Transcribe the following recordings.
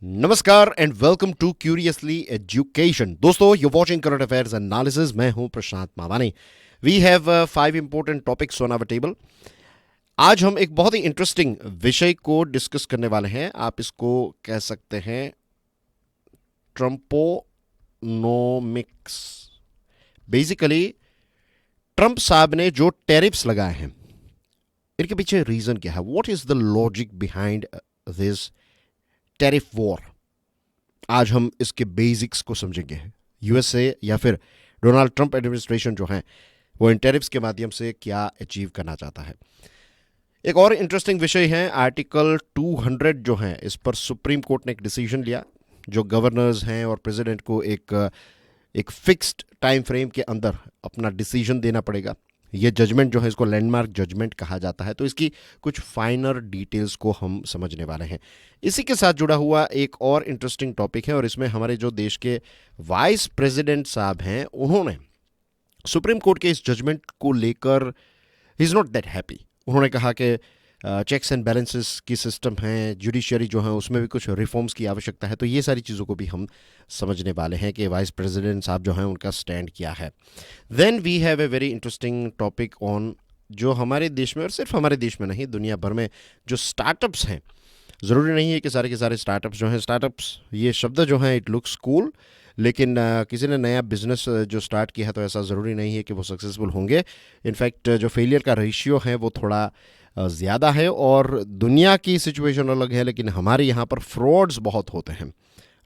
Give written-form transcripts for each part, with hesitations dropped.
नमस्कार and welcome to curiously education. दोस्तों, you watching current affairs analysis. मैं हूं Prashant Mawani. We have 5 important topics on our table. आज हम एक बहुत ही इंटरेस्टिंग विषय को डिस्कस करने वाले हैं। आप इसको कह सकते हैं ट्रम्पोनोमिक्स। बेसिकली ट्रंप साहब ने जो टैरिफ्स लगाए हैं, इनके पीछे रीजन क्या है? What is the logic behind this tariff war? आज हम इसके बेसिक्स को समझेंगे। यूएसए या फिर डोनाल्ड ट्रंप एडमिनिस्ट्रेशन जो है वो इन टैरिफ्स के माध्यम से क्या अचीव करना चाहता है। एक और इंटरेस्टिंग विषय है आर्टिकल 200 जो है, इस पर सुप्रीम कोर्ट ने एक डिसीजन लिया। जो गवर्नर्स हैं और प्रेसिडेंट को एक फिक्स्ड टाइम फ्रेम के अंदर अपना डिसीजन देना पड़ेगा। ये जजमेंट जो है, इसको लैंडमार्क जजमेंट कहा जाता है। तो इसकी कुछ फाइनर डिटेल्स को हम समझने वाले हैं। इसी के साथ जुड़ा हुआ एक और इंटरेस्टिंग टॉपिक है, और इसमें हमारे जो देश के वाइस प्रेसिडेंट साहब हैं, उन्होंने सुप्रीम कोर्ट के इस जजमेंट को लेकर ही इज़ नॉट दैट हैप्पी। उन्होंने कहा कि चेक्स एंड बैलेंसेस की सिस्टम है, जुडिशरी जो है उसमें भी कुछ रिफॉर्म्स की आवश्यकता है। तो ये सारी चीज़ों को भी हम समझने वाले हैं कि वाइस प्रेसिडेंट साहब जो हैं उनका स्टैंड क्या है। Then we have a very interesting topic on जो हमारे देश में, और सिर्फ हमारे देश में नहीं, दुनिया भर में जो स्टार्टअप्स हैं। ज़रूरी नहीं है कि सारे के सारे स्टार्टअप्स जो हैं, स्टार्टअप्स ये शब्द जो हैं इट लुक्स कूल, लेकिन किसी ने नया बिजनेस जो स्टार्ट किया है तो ऐसा ज़रूरी नहीं है कि वो सक्सेसफुल होंगे। इनफैक्ट जो फेलियर का रेशियो है वो थोड़ा ज़्यादा है, और दुनिया की सिचुएशन अलग है, लेकिन हमारे यहाँ पर फ्रॉड्स बहुत होते हैं,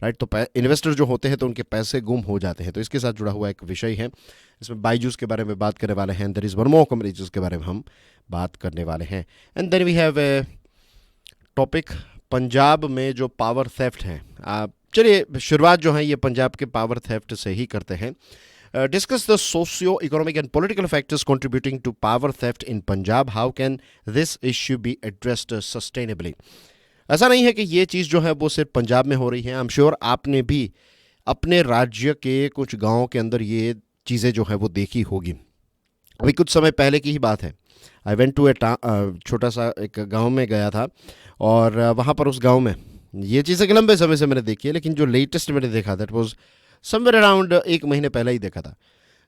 राइट। तो इन्वेस्टर जो होते हैं तो उनके पैसे गुम हो जाते हैं। तो इसके साथ जुड़ा हुआ एक विषय है। इसमें बायजूस के बारे में बात करने वाले हैं। There is one more company जिसके बारे में हम बात करने वाले हैं। And then we have a topic Punjab में जो पावर थेफ्ट है। चलिए शुरुआत जो है ये पंजाब के पावर थेफ्ट से ही करते हैं। Discuss the socio-economic and political factors contributing to power theft in Punjab. How can this issue be addressed sustainably? ऐसा नहीं है कि ये चीज़ जो है वो सिर्फ पंजाब में हो रही है। आई एम श्योर आपने भी अपने राज्य के कुछ गाँव के अंदर ये चीज़ें जो है वो देखी होगी। अभी कुछ समय पहले की ही बात है। आई वेंट टू ए छोटा सा एक गांव में गया था, और वहाँ पर उस गांव में ये चीज़ें लंबे समय से मैंने देखी है, लेकिन जो लेटेस्ट मैंने देखा दैट वाज समवेयर अराउंड 1 महीने पहले ही देखा था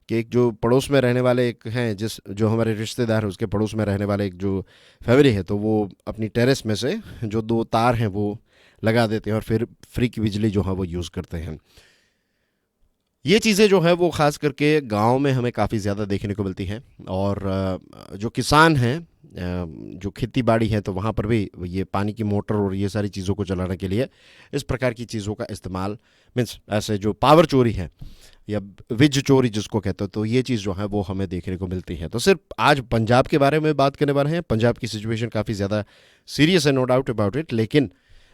कि एक जो पड़ोस में रहने वाले एक हैं, जो हमारे रिश्तेदार हैं, उसके पड़ोस में रहने वाले एक जो फैमिली है, तो वो अपनी टेरेस में से जो 2 तार हैं वो लगा देते हैं और फिर फ्री की बिजली जो है वो यूज़ करते हैं। ये चीज़ें जो है वो ख़ास करके गांव में हमें काफ़ी ज़्यादा देखने को मिलती हैं। और जो किसान हैं, जो खेती बाड़ी है, तो वहाँ पर भी ये पानी की मोटर और ये सारी चीज़ों को चलाने के लिए इस प्रकार की चीज़ों का इस्तेमाल, मीन्स ऐसे जो पावर चोरी है या विज चोरी जिसको कहते हो, तो ये चीज़ जो है वो हमें देखने को मिलती है। तो सिर्फ आज पंजाब के बारे में बात करने वाले हैं। पंजाब की सिचुएशन काफ़ी ज़्यादा सीरियस है, नो डाउट अबाउट इट, लेकिन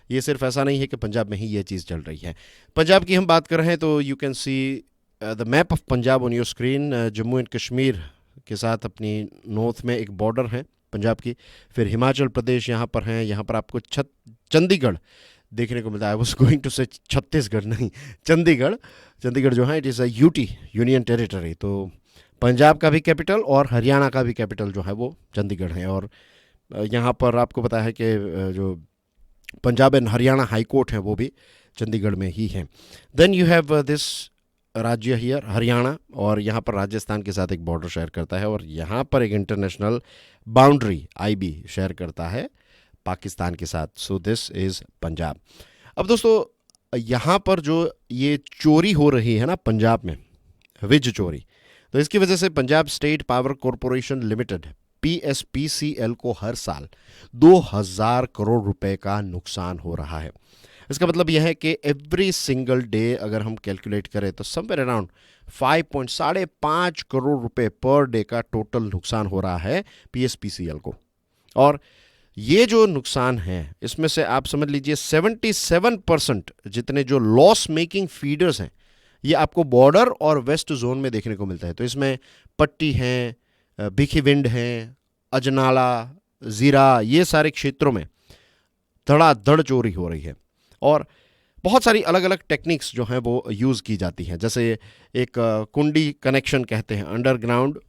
ये सिर्फ ऐसा नहीं है कि पंजाब में ही ये चीज़ चल रही है। पंजाब की हम बात कर रहे हैं तो you can see the map of Punjab on your screen. Jammu and Kashmir के साथ अपनी नॉर्थ में एक बॉर्डर है पंजाब की। फिर हिमाचल प्रदेश यहाँ पर हैं। यहाँ पर आपको चंडीगढ़ देखने को मिलता है। आई वाज गोइंग टू से छत्तीसगढ़, नहीं, चंडीगढ़। चंडीगढ़ जो है it is a UT, union territory. तो पंजाब का भी कैपिटल और हरियाणा का भी कैपिटल जो है वो चंडीगढ़ है। और यहाँ पर आपको पता है कि जो Punjab and Haryana high court है वो भी चंडीगढ़ में ही है। देन यू हैव दिस राज्य हियर हरियाणा, और यहाँ पर राजस्थान के साथ एक बॉर्डर शेयर करता है, और यहाँ पर एक इंटरनेशनल बाउंड्री आईबी शेयर करता है पाकिस्तान के साथ। So this is Punjab. अब दोस्तों, यहाँ पर जो ये चोरी हो रही है ना पंजाब में, विज चोरी, तो इसकी वजह से Punjab state power corporation limited PSPCL को हर साल 2000 करोड़ रुपए का नुकसान हो रहा है। इसका मतलब यह है कि एवरी सिंगल डे अगर हम कैलकुलेट करें तो समवेयर अराउंड 5.5 करोड़ रुपए पर डे का टोटल नुकसान हो रहा है PSPCL को। और ये जो नुकसान है इसमें से आप समझ लीजिए 77% जितने जो लॉस मेकिंग फीडर्स हैं ये आपको बॉर्डर और वेस्ट जोन में देखने को मिलता है। तो इसमें पट्टी हैं, भिखीविंड हैं, अजनाला, ज़ीरा, ये सारे क्षेत्रों में धड़ाधड़ चोरी हो रही है। और बहुत सारी अलग अलग टेक्निक्स जो हैं वो यूज़ की जाती हैं। जैसे एक कुंडी कनेक्शन कहते हैं, अंडरग्राउंड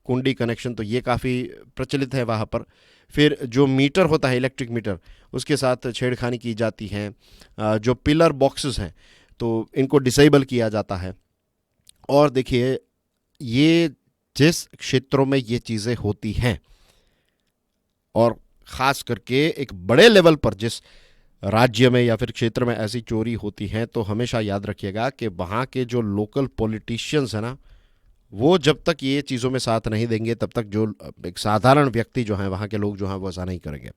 कुंडी कनेक्शन, तो ये काफ़ी प्रचलित है वहाँ पर। फिर जो मीटर होता है, इलेक्ट्रिक मीटर, उसके साथ छेड़खानी की जाती है। जो पिलर बॉक्सेस हैं तो इनको डिसेबल किया जाता है। और देखिए, ये जिस क्षेत्रों में ये चीज़ें होती हैं, और ख़ास करके एक बड़े लेवल पर जिस राज्य में या फिर क्षेत्र में ऐसी चोरी होती हैं, तो हमेशा याद रखिएगा कि वहाँ के जो लोकल पॉलिटिशियंस हैं ना, वो जब तक ये चीज़ों में साथ नहीं देंगे तब तक जो एक साधारण व्यक्ति जो है, वहाँ के लोग जो हैं, वो ऐसा नहीं करेंगे।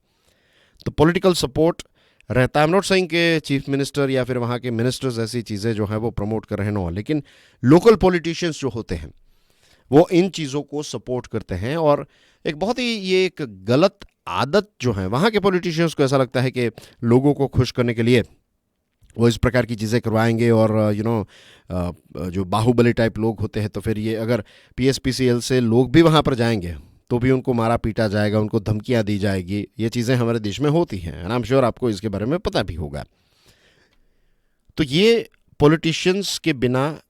तो पॉलिटिकल सपोर्ट रहता है। आई एम नॉट सेइंग कि चीफ मिनिस्टर या फिर वहाँ के मिनिस्टर्स ऐसी चीज़ें जो हैं वो प्रमोट कर रहे हैं, लेकिन लोकल पॉलिटिशियंस जो होते हैं वो इन चीज़ों को सपोर्ट करते हैं। और एक बहुत ही ये एक गलत आदत जो है, वहाँ के पॉलिटिशियंस को ऐसा लगता है कि लोगों को खुश करने के लिए वो इस प्रकार की चीज़ें करवाएंगे। और जो बाहुबली टाइप लोग होते हैं, तो फिर ये अगर पीएसपीसीएल से लोग भी वहाँ पर जाएंगे तो भी उनको मारा पीटा जाएगा, उनको धमकियाँ दी जाएगी। ये चीज़ें हमारे देश में होती हैं, एंड आई एम श्योर आपको इसके बारे में पता भी होगा। तो ये पॉलिटिशियंस के बिना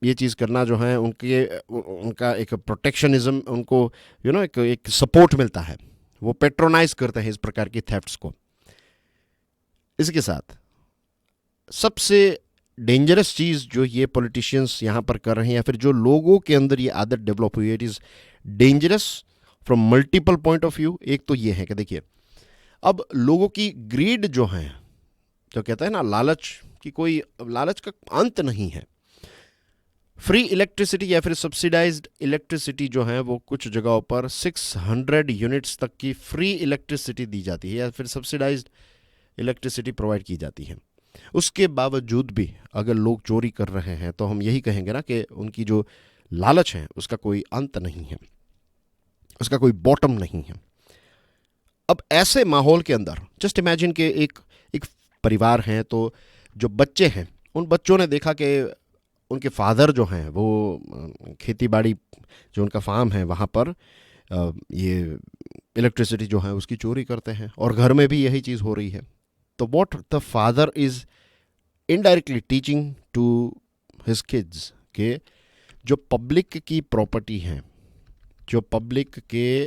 ये चीज़ करना जो है, उनका एक प्रोटेक्शनिज्म, उनको एक सपोर्ट मिलता है, वो पेट्रोनाइज करते हैं इस प्रकार की थेफ्ट्स को। इसके साथ सबसे डेंजरस चीज़ जो ये पॉलिटिशियंस यहाँ पर कर रहे हैं, या फिर जो लोगों के अंदर ये आदत डेवलप हुई है, it is dangerous from multiple point of view. एक तो ये है कि देखिए, अब लोगों की ग्रीड जो है, जो कहते हैं ना लालच, की कोई लालच का अंत नहीं है। फ्री इलेक्ट्रिसिटी या फिर सब्सिडाइज्ड इलेक्ट्रिसिटी जो है, वो कुछ जगहों पर 600 यूनिट्स तक की फ्री इलेक्ट्रिसिटी दी जाती है या फिर सब्सिडाइज्ड इलेक्ट्रिसिटी प्रोवाइड की जाती है। उसके बावजूद भी अगर लोग चोरी कर रहे हैं, तो हम यही कहेंगे ना कि उनकी जो लालच है उसका कोई अंत नहीं है, उसका कोई बॉटम नहीं है। अब ऐसे माहौल के अंदर जस्ट इमेजिन के एक परिवार हैं, तो जो बच्चे हैं, उन बच्चों ने देखा कि उनके फादर जो हैं वो खेती बाड़ी, जो उनका फार्म है, वहाँ पर ये इलेक्ट्रिसिटी जो है उसकी चोरी करते हैं, और घर में भी यही चीज़ हो रही है। तो what the father is indirectly teaching to his kids के जो पब्लिक की प्रॉपर्टी हैं, जो पब्लिक के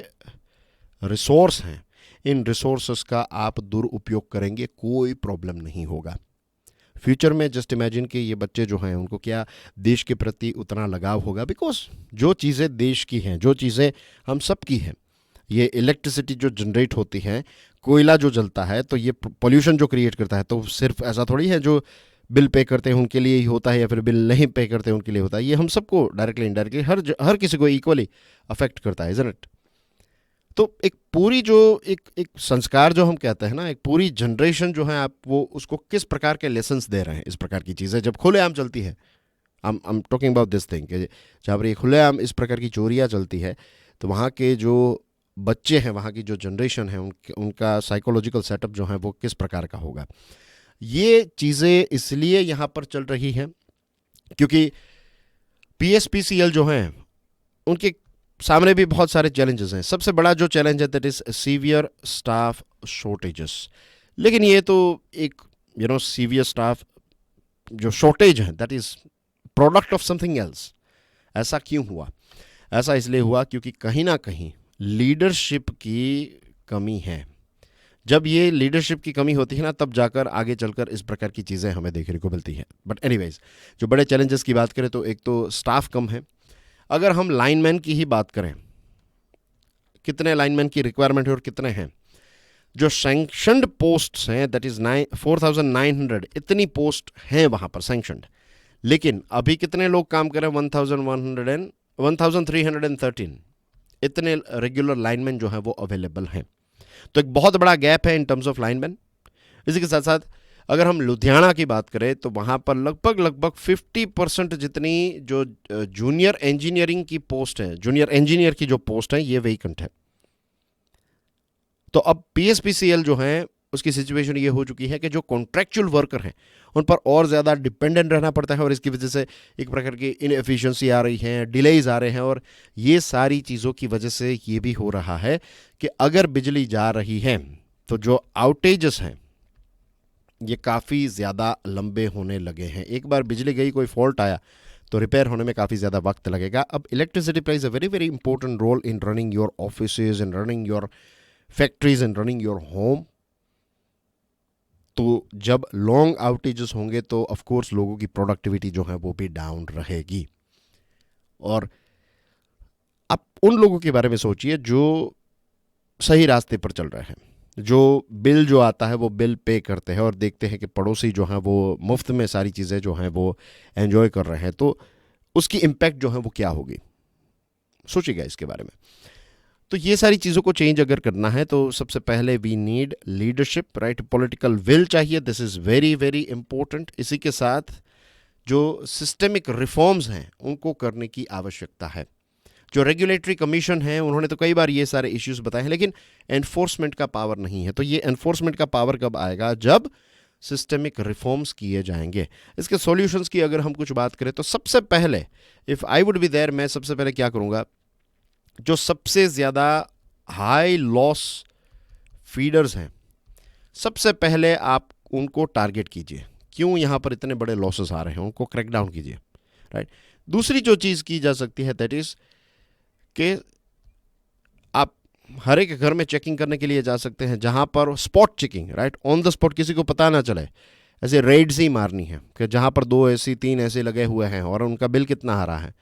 रिसोर्स हैं, इन रिसोर्सेस का आप दुरुपयोग करेंगे, कोई प्रॉब्लम नहीं होगा। फ्यूचर में जस्ट इमेजिन कि ये बच्चे जो हैं उनको क्या देश के प्रति उतना लगाव होगा, बिकॉज जो चीज़ें देश की हैं, जो चीज़ें हम सब की हैं, ये इलेक्ट्रिसिटी जो जनरेट होती है, कोयला जो जलता है, तो ये पोल्यूशन जो क्रिएट करता है, तो सिर्फ ऐसा थोड़ी है जो बिल पे करते हैं उनके लिए ही होता है या फिर बिल नहीं पे करते हैं उनके लिए होता है। ये हम सबको डायरेक्टली इनडायरेक्टली हर किसी को इक्वली अफेक्ट करता है, इज़न्ट इट? तो एक पूरी जो एक संस्कार जो हम कहते हैं ना, एक पूरी जनरेशन जो है, आप वो उसको किस प्रकार के लेसन्स दे रहे हैं। इस प्रकार की चीज़ें जब खुलेआम चलती है, I am talking about this thing, कि जहाँ पर ये खुलेआम इस प्रकार की चोरियाँ चलती है, तो वहाँ के जो बच्चे हैं, वहाँ की जो जनरेशन है, उनका साइकोलॉजिकल सेटअप जो है वो किस प्रकार का होगा। ये चीज़ें इसलिए यहाँ पर चल रही हैं क्योंकि पीएसपीसीएल जो हैं उनके सामने भी बहुत सारे चैलेंजेस हैं। सबसे बड़ा जो चैलेंज है that is severe staff shortages. लेकिन ये तो एक सीवियर स्टाफ जो शॉर्टेज है, that is product of something else. ऐसा क्यों हुआ? ऐसा इसलिए हुआ क्योंकि कहीं ना कहीं लीडरशिप की कमी है। जब ये लीडरशिप की कमी होती है ना, तब जाकर आगे चलकर इस प्रकार की चीज़ें हमें देखने को मिलती हैं। बट एनीवेज, जो बड़े चैलेंजेस की बात करें तो एक तो स्टाफ कम है। अगर हम लाइनमैन की ही बात करें, कितने लाइनमैन की रिक्वायरमेंट है और कितने हैं? जो सैंक्शनड पोस्ट्स हैं दैट इज़ 4900, इतनी पोस्ट हैं वहाँ पर सैंक्शनड। लेकिन अभी कितने लोग काम कर रहे हैं? 1313 इतने रेगुलर लाइनमैन जो हैं वो अवेलेबल हैं। तो एक बहुत बड़ा गैप है इन टर्म्स ऑफ लाइनमैन। इसी के साथ साथ अगर हम लुधियाना की बात करें तो वहाँ पर लगभग 50% जितनी जो जूनियर इंजीनियरिंग की पोस्ट है, जूनियर इंजीनियर की जो पोस्ट है, ये वेकेंट है। तो अब पीएसपीसीएल जो है उसकी सिचुएशन ये हो चुकी है कि जो कॉन्ट्रैक्चुअल वर्कर हैं उन पर और ज़्यादा डिपेंडेंट रहना पड़ता है, और इसकी वजह से एक प्रकार की इनएफिशिएंसी आ रही है, डिलेज आ रहे हैं। और ये सारी चीज़ों की वजह से ये भी हो रहा है कि अगर बिजली जा रही है तो जो आउटेजेस हैं ये काफ़ी ज़्यादा लंबे होने लगे हैं। एक बार बिजली गई, कोई फॉल्ट आया, तो रिपेयर होने में काफ़ी ज़्यादा वक्त लगेगा. अब electricity plays a very very important role in running your offices, in running your factories, in running your home. तो जब लॉन्ग आउटेजेस होंगे तो ऑफ कोर्स लोगों की प्रोडक्टिविटी जो है वो भी डाउन रहेगी. और आप उन लोगों के बारे में सोचिए जो सही रास्ते पर चल रहे हैं, जो बिल जो आता है वो बिल पे करते हैं और देखते हैं कि पड़ोसी जो हैं वो मुफ्त में सारी चीज़ें जो हैं वो एंजॉय कर रहे हैं, तो उसकी इम्पैक्ट जो है वो क्या होगी. सोचिएगा इसके बारे में. तो ये सारी चीज़ों को चेंज अगर करना है तो सबसे पहले we need leadership, right. Political will चाहिए. This is very very important. इसी के साथ जो सिस्टेमिक रिफॉर्म्स हैं उनको करने की आवश्यकता है. जो रेगुलेटरी कमीशन है उन्होंने तो कई बार ये सारे इश्यूज बताए हैं, लेकिन एनफोर्समेंट का पावर नहीं है. तो ये एनफोर्समेंट का पावर कब आएगा? जब सिस्टेमिक रिफॉर्म्स किए जाएंगे. इसके सॉल्यूशंस की अगर हम कुछ बात करें तो सबसे पहले, if I would be there, मैं सबसे पहले क्या करूँगा, जो सबसे ज़्यादा हाई लॉस फीडर्स हैं सबसे पहले आप उनको टारगेट कीजिए. क्यों यहाँ पर इतने बड़े लॉसेस आ रहे हैं, उनको क्रैक डाउन कीजिए, राइट. दूसरी जो चीज़ की जा सकती है दैट इज़ कि आप हर एक घर में चेकिंग करने के लिए जा सकते हैं, जहाँ पर spot checking, right, on the spot, किसी को पता ना चले. ऐसे रेड्स ही मारनी है कि जहाँ पर 2 ऐसी 3 ऐसे लगे हुए हैं और उनका बिल कितना आ रहा है.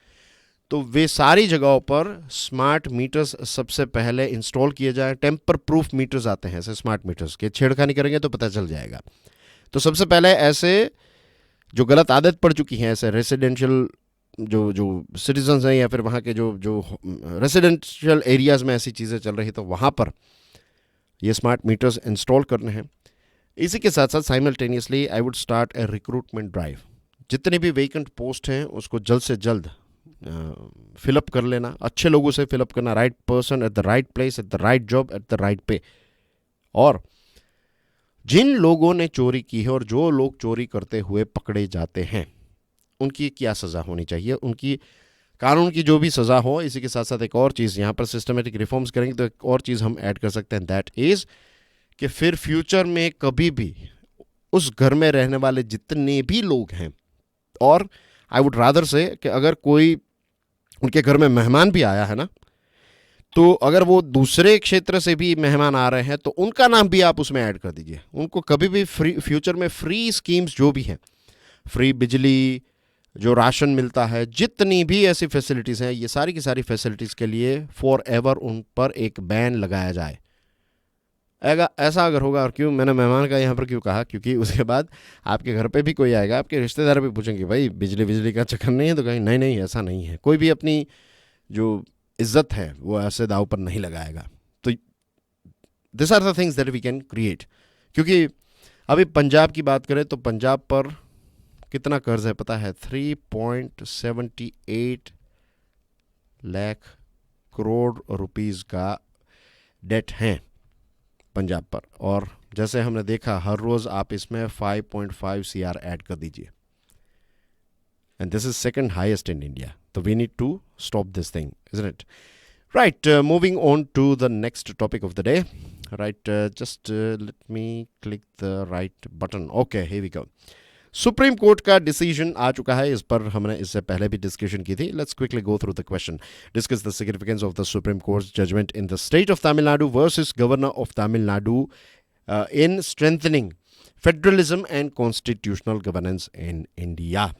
तो वे सारी जगहों पर स्मार्ट मीटर्स सबसे पहले इंस्टॉल किए जाएं. टेम्पर प्रूफ मीटर्स आते हैं ऐसे स्मार्ट मीटर्स के, छेड़खानी करेंगे तो पता चल जाएगा. तो सबसे पहले ऐसे जो गलत आदत पड़ चुकी है, ऐसे रेसिडेंशियल जो सिटीजन्स हैं या फिर वहाँ के जो रेसिडेंशियल एरियाज़ में ऐसी चीज़ें चल रही, तो वहाँ पर ये स्मार्ट मीटर्स इंस्टॉल करने हैं. इसी के साथ साथ simultaneously I would start A recruitment drive. जितने भी वेकेंट पोस्ट हैं उसको जल्द से जल्द फिलअप कर लेना, अच्छे लोगों से फिलअप करना, right person at the right place at the right job at the right पे. और जिन लोगों ने चोरी की है और जो लोग चोरी करते हुए पकड़े जाते हैं उनकी क्या सज़ा होनी चाहिए, उनकी कानून की जो भी सज़ा हो. इसी के साथ साथ एक और चीज़, यहाँ पर सिस्टमेटिक रिफॉर्म्स करेंगे तो एक और चीज़ हम ऐड कर सकते हैं, दैट इज़ कि फिर फ्यूचर में कभी भी उस घर में रहने वाले जितने भी लोग हैं, और आई वुड रादर से कि अगर कोई उनके घर में मेहमान भी आया है ना, तो अगर वो दूसरे क्षेत्र से भी मेहमान आ रहे हैं तो उनका नाम भी आप उसमें ऐड कर दीजिए. उनको कभी भी फ्यूचर में फ्री स्कीम्स जो भी हैं, फ्री बिजली, जो राशन मिलता है, जितनी भी ऐसी फैसिलिटीज़ हैं, ये सारी की सारी फैसिलिटीज़ के लिए फॉर एवर उन पर एक बैन लगाया जाए. ऐसा अगर होगा, और क्यों मैंने मेहमान का यहाँ पर क्यों कहा, क्योंकि उसके बाद आपके घर पे भी कोई आएगा, आपके रिश्तेदार भी पूछेंगे भाई बिजली का चक्कर नहीं है, तो कहीं नहीं नहीं ऐसा नहीं है. कोई भी अपनी जो इज्जत है वो ऐसे दाव पर नहीं लगाएगा. तो this are the things that we can create. क्योंकि अभी पंजाब की बात करें तो पंजाब पर कितना कर्ज है पता है? 3.78 लाख करोड़ रुपीस का डेट है पंजाब पर. और जैसे हमने देखा हर रोज़ आप इसमें 5.5 CR ऐड कर दीजिए, and this is second highest in India. तो we need to stop this thing, isn't it? Right, moving on to the next topic of the day. Right, just let me click the right button. Okay, here we go. Supreme Court का decision आ चुका है. इस पर हमने इससे पहले भी discussion की थी. Let's quickly go through the question. Discuss the significance of the Supreme Court judgment in the state of Tamil Nadu versus governor of Tamil Nadu in strengthening federalism and constitutional governance in India.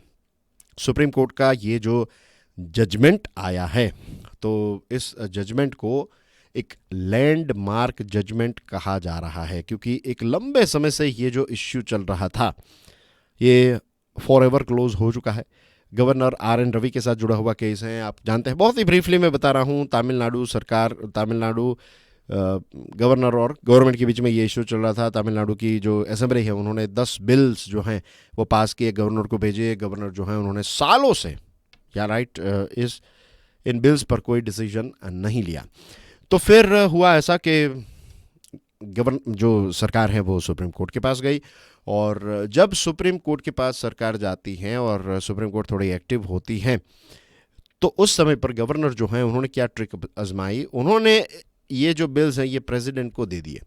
Supreme Court का ये जो judgement आया है, तो इस judgement को एक landmark judgement कहा जा रहा है, क्योंकि एक लंबे समय से ये जो इश्यू चल रहा था ये फॉर एवर क्लोज हो चुका है. गवर्नर RN रवि के साथ जुड़ा हुआ केस है, आप जानते हैं. बहुत ही ब्रीफली मैं बता रहा हूँ. तमिलनाडु गवर्नर और गवर्नमेंट के बीच में ये इशू चल रहा था. तमिलनाडु की जो असेंबली है उन्होंने 10 बिल्स जो हैं वो पास किए, गवर्नर को भेजे. गवर्नर जो हैं उन्होंने सालों से इन बिल्स पर कोई डिसीजन नहीं लिया. तो फिर हुआ ऐसा कि जो सरकार है वो सुप्रीम कोर्ट के पास गई, और जब सुप्रीम कोर्ट के पास सरकार जाती है और सुप्रीम कोर्ट थोड़ी एक्टिव होती है, तो उस समय पर गवर्नर जो हैं उन्होंने क्या ट्रिक आजमाई, उन्होंने ये जो बिल्स हैं ये प्रेसिडेंट को दे दिए.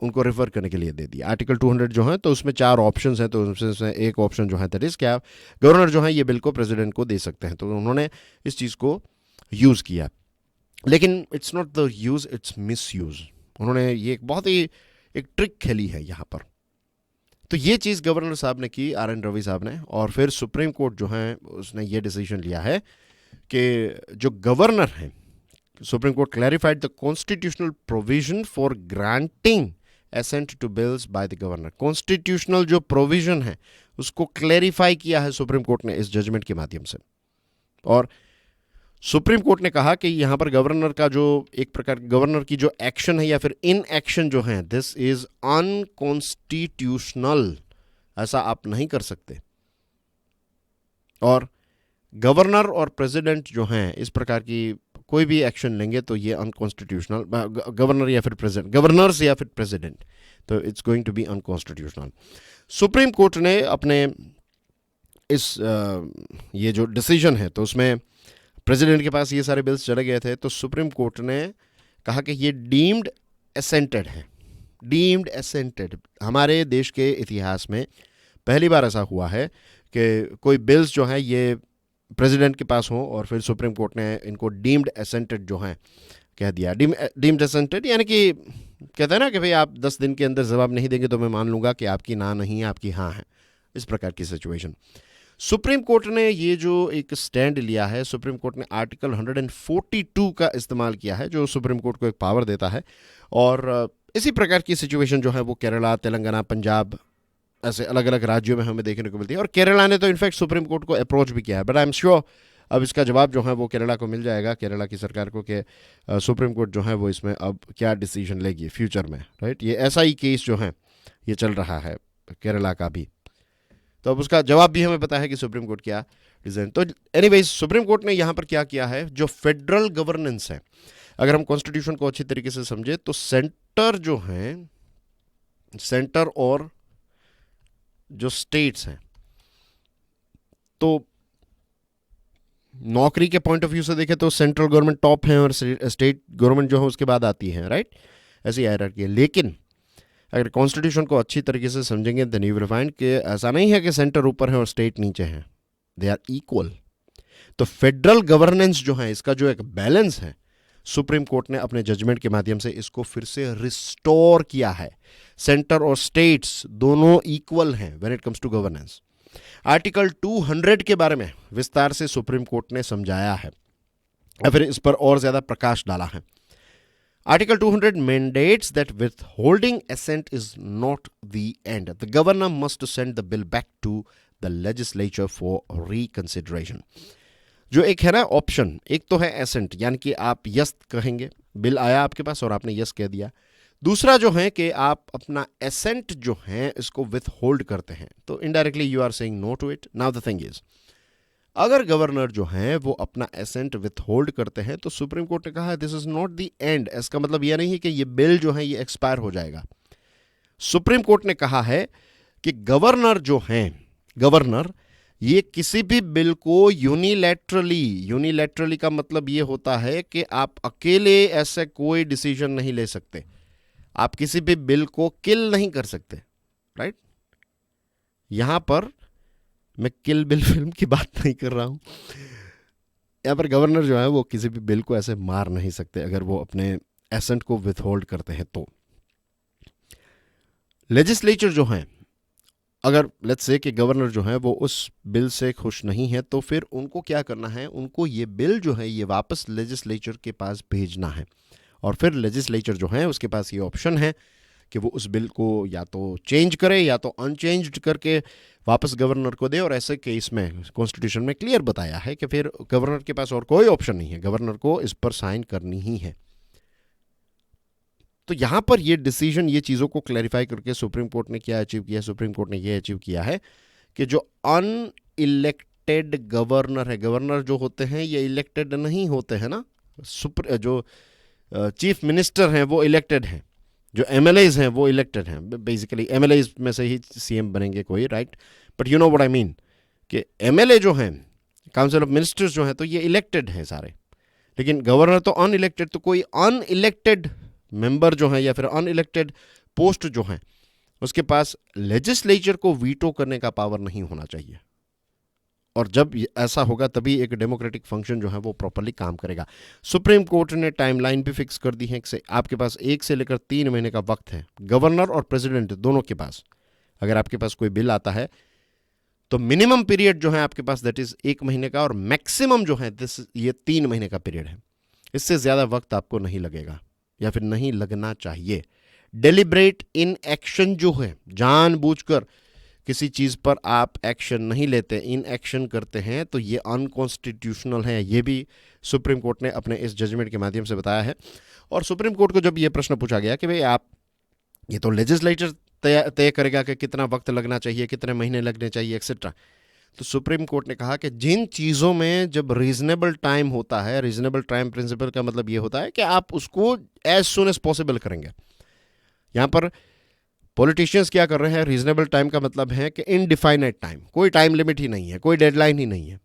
उनको रेफर करने के लिए दे दिया। आर्टिकल 200 जो है तो उसमें 4 ऑप्शंस हैं, तो उसमें एक ऑप्शन जो है दैट इज क्या, गवर्नर जो है ये बिल को प्रेसिडेंट को दे सकते हैं, तो उन्होंने इस चीज़ को यूज़ किया। लेकिन it's not the use, it's miss use. उन्होंने ये एक बहुत ही एक ट्रिक खेली है यहाँ पर। तो ये चीज़ गवर्नर साहब ने की, आर एन रवि साहब ने, और फिर सुप्रीम कोर्ट जो है उसने ये डिसीजन लिया है कि जो गवर्नर हैं, supreme court clarified the constitutional provision for granting assent to bills by the governor. Constitutional जो प्रोविजन है उसको क्लैरिफाई किया है सुप्रीम कोर्ट ने इस जजमेंट के माध्यम से। और सुप्रीम कोर्ट ने कहा कि यहाँ पर गवर्नर का जो एक प्रकार गवर्नर की जो एक्शन है या फिर इन एक्शन जो है, दिस इज अनकॉन्स्टिट्यूशनल, ऐसा आप नहीं कर सकते। और गवर्नर और प्रेसिडेंट जो हैं इस प्रकार की कोई भी एक्शन लेंगे तो ये अनकॉन्स्टिट्यूशनल, गवर्नर या फिर प्रेसिडेंट, गवर्नर्स या फिर प्रेसिडेंट, तो it's going to be unconstitutional. Supreme court ने अपने इस ये जो डिसीजन है तो उसमें प्रेसिडेंट के पास ये सारे बिल्स चले गए थे, तो सुप्रीम कोर्ट ने कहा कि ये डीम्ड एसेंटेड है। डीम्ड एसेंटेड, हमारे देश के इतिहास में पहली बार ऐसा हुआ है कि कोई बिल्स जो हैं ये प्रेसिडेंट के पास हों और फिर सुप्रीम कोर्ट ने इनको डीम्ड एसेंटेड जो हैं कह दिया। डीम्ड एसेंटेड यानी कि कहते हैं ना कि भाई आप 10 दिन के अंदर जवाब नहीं देंगे तो मैं मान लूँगा कि आपकी ना नहीं है, आपकी हाँ है, इस प्रकार की सिचुएशन। सुप्रीम कोर्ट ने ये जो एक स्टैंड लिया है, सुप्रीम कोर्ट ने आर्टिकल 142 का इस्तेमाल किया है जो सुप्रीम कोर्ट को एक पावर देता है। और इसी प्रकार की सिचुएशन जो है वो केरला, तेलंगाना, पंजाब, ऐसे अलग अलग राज्यों में हमें देखने को मिलती है। और केरला ने तो इनफैक्ट सुप्रीम कोर्ट को अप्रोच भी किया है, बट आई एम श्योर अब इसका जवाब जो है वो केरला को मिल जाएगा, केरला की सरकार को, कि सुप्रीम कोर्ट जो है वो इसमें अब क्या डिसीजन लेगी फ्यूचर में, राइट। ये ऐसा ही केस जो है ये चल रहा है केरला का भी, तो अब उसका जवाब भी हमें पता है कि सुप्रीम कोर्ट क्या डिसीजन। तो एनीवेज सुप्रीम कोर्ट ने यहाँ पर क्या किया है, जो फेडरल गवर्नेंस है, अगर हम कॉन्स्टिट्यूशन को अच्छी तरीके से समझे तो सेंटर जो है, सेंटर और जो स्टेट्स हैं, तो नौकरी के पॉइंट ऑफ व्यू से देखें तो सेंट्रल गवर्नमेंट टॉप है और स्टेट गवर्नमेंट जो है उसके बाद आती है, राइट, ऐसी हायरार्की है। लेकिन अगर कॉन्स्टिट्यूशन को अच्छी तरीके से समझेंगे देन यू विल फाइंड कि ऐसा नहीं है कि सेंटर ऊपर है और स्टेट नीचे है, दे आर इक्वल। तो फेडरल गवर्नेंस जो है इसका जो एक बैलेंस है, सुप्रीम कोर्ट ने अपने जजमेंट के माध्यम से इसको फिर से रिस्टोर किया है। सेंटर और स्टेट्स दोनों इक्वल हैं when it comes to governance. Article 200 के बारे में विस्तार से सुप्रीम कोर्ट ने समझाया है या फिर इस पर और ज्यादा प्रकाश डाला है। Article 200 mandates that withholding assent is not the end. The governor must send the bill back to the legislature for reconsideration. जो एक है ना ऑप्शन, एक तो है एसेंट यानी कि आप यस कहेंगे, बिल आया आपके पास और आपने यस कह दिया। दूसरा जो है कि आप अपना एसेंट जो है इसको विथहोल्ड करते हैं, तो indirectly you are saying no to it. Now the thing is, अगर गवर्नर जो है वो अपना एसेंट विथहोल्ड करते हैं तो सुप्रीम कोर्ट ने कहा this is not the end. इसका मतलब यह नहीं है कि ये बिल जो है ये एक्सपायर हो जाएगा। सुप्रीम कोर्ट ने कहा है कि गवर्नर जो हैं, गवर्नर ये किसी भी बिल को यूनिलैटरली का मतलब ये होता है कि आप अकेले ऐसे कोई डिसीजन नहीं ले सकते, आप किसी भी बिल को किल नहीं कर सकते, राइट। यहां पर मैं किल बिल फिल्म की बात नहीं कर रहा हूं, यहां पर गवर्नर जो है वो किसी भी बिल को ऐसे मार नहीं सकते अगर वो अपने एसेंट को विथहोल्ड करते हैं। तो लेजिस्लेचर जो है, अगर लेट्स से कि गवर्नर जो है वो उस बिल से खुश नहीं है तो फिर उनको क्या करना है, उनको ये बिल जो है ये वापस लेजिस्लेचर के पास भेजना है और फिर लेजिस्लेचर जो है उसके पास ये ऑप्शन है कि वो उस बिल को या तो चेंज करे या तो अनचेंज्ड करके वापस गवर्नर को दे। और ऐसे केस में कॉन्स्टिट्यूशन में क्लियर बताया है कि फिर गवर्नर के पास और कोई ऑप्शन नहीं है, गवर्नर को इस पर साइन करनी ही है। तो यहां पर ये डिसीजन, ये चीज़ों को क्लैरिफाई करके सुप्रीम कोर्ट ने क्या अचीव किया, सुप्रीम कोर्ट ने ये अचीव किया है कि जो अनइलेक्टेड गवर्नर है, गवर्नर जो होते हैं ये इलेक्टेड नहीं होते हैं ना, जो चीफ मिनिस्टर हैं वो इलेक्टेड हैं, जो एमएलएज हैं वो इलेक्टेड हैं। बेसिकली एमएलएज में से ही सीएम बनेंगे कोई, right, but you know what I mean कि एमएलए जो हैं, काउंसिल ऑफ मिनिस्टर्स जो हैं, तो ये इलेक्टेड हैं सारे, लेकिन गवर्नर तो अनइलेक्टेड। तो कोई अनइलेक्टेड मेंबर जो है या फिर अनइलेक्टेड पोस्ट जो है उसके पास लेजिस्लेचर को वीटो करने का पावर नहीं होना चाहिए, और जब ऐसा होगा तभी एक डेमोक्रेटिक फंक्शन जो है वो प्रॉपर्ली काम करेगा। सुप्रीम कोर्ट ने टाइमलाइन भी फिक्स कर दी है कि आपके पास 1 से लेकर 3 महीने का वक्त है, गवर्नर और प्रेसिडेंट दोनों के पास। अगर आपके पास कोई बिल आता है तो मिनिमम पीरियड जो है आपके पास दैट इज 1 महीने का, और मैक्सिमम जो है ये 3 महीने का पीरियड है। इससे ज़्यादा वक्त आपको नहीं लगेगा या फिर नहीं लगना चाहिए। डेलिब्रेट इन एक्शन जो है, जानबूझकर किसी चीज़ पर आप एक्शन नहीं लेते, इन एक्शन करते हैं, तो ये अनकॉन्स्टिट्यूशनल है। ये भी सुप्रीम कोर्ट ने अपने इस जजमेंट के माध्यम से बताया है। और सुप्रीम कोर्ट को जब ये प्रश्न पूछा गया कि भाई आप, ये तो लेजिस्लेचर तय करेगा कि कितना वक्त लगना चाहिए, कितने महीने लगने चाहिए एक्सेट्रा, तो सुप्रीम कोर्ट ने कहा कि जिन चीज़ों में जब रीजनेबल टाइम होता है, रीजनेबल टाइम प्रिंसिपल का मतलब ये होता है कि आप उसको एज सुन एज पॉसिबल करेंगे। यहाँ पर पॉलिटिशियंस क्या कर रहे हैं, रीजनेबल टाइम का मतलब है कि इनडिफाइनाइट टाइम, कोई टाइम लिमिट ही नहीं है, कोई डेडलाइन ही नहीं है।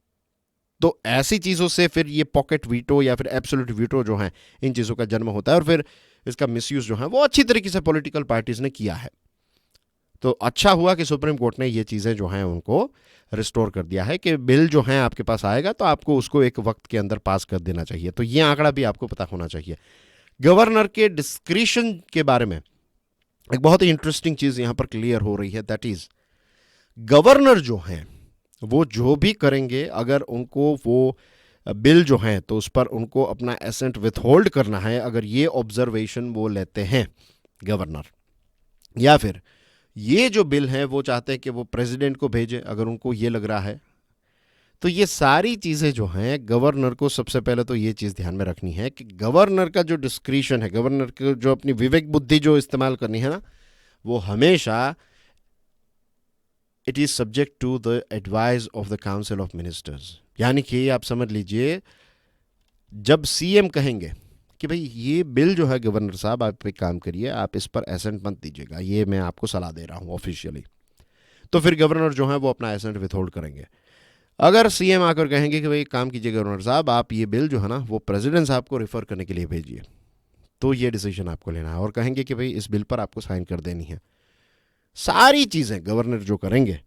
तो ऐसी चीज़ों से फिर ये पॉकेट वीटो या फिर एब्सोल्यूट वीटो जो है, इन चीज़ों का जन्म होता है, और फिर इसका मिसयूज जो है वो अच्छी तरीके से पॉलिटिकल पार्टीज ने किया है। तो अच्छा हुआ कि सुप्रीम कोर्ट ने ये चीज़ें जो हैं उनको रिस्टोर कर दिया है कि बिल जो है आपके पास आएगा तो आपको उसको एक वक्त के अंदर पास कर देना चाहिए। तो ये आंकड़ा भी आपको पता होना चाहिए। गवर्नर के डिस्क्रिशन के बारे में एक बहुत ही इंटरेस्टिंग चीज़ यहाँ पर क्लियर हो रही है, दैट इज गवर्नर जो हैं वो जो भी करेंगे, अगर उनको वो बिल जो है तो उस पर उनको अपना एसेंट विथहोल्ड करना है, अगर ये ऑब्जर्वेशन वो लेते हैं गवर्नर, या फिर ये जो बिल है वो चाहते हैं कि वो प्रेसिडेंट को भेजे, अगर उनको ये लग रहा है, तो ये सारी चीज़ें जो हैं गवर्नर को सबसे पहले तो ये चीज़ ध्यान में रखनी है कि गवर्नर का जो डिस्क्रिशन है, गवर्नर को जो अपनी विवेक बुद्धि जो इस्तेमाल करनी है ना, वो हमेशा it is subject to the advice of the council of ministers. यानी कि आप समझ लीजिए, जब सीएम कहेंगे कि भाई ये बिल जो है गवर्नर साहब आप एक काम करिए, आप इस पर एसेंट मत दीजिएगा, ये मैं आपको सलाह दे रहा हूँ ऑफिशियली, तो फिर गवर्नर जो है वो अपना एसेंट विथहोल्ड करेंगे। अगर सीएम आकर कहेंगे कि भाई काम कीजिए गवर्नर साहब, आप ये बिल जो है ना वो प्रेसिडेंट साहब को रेफर करने के लिए भेजिए, तो ये डिसीजन आपको लेना है, और कहेंगे कि भाई इस बिल पर आपको साइन कर देनी है। सारी चीज़ें गवर्नर जो करेंगे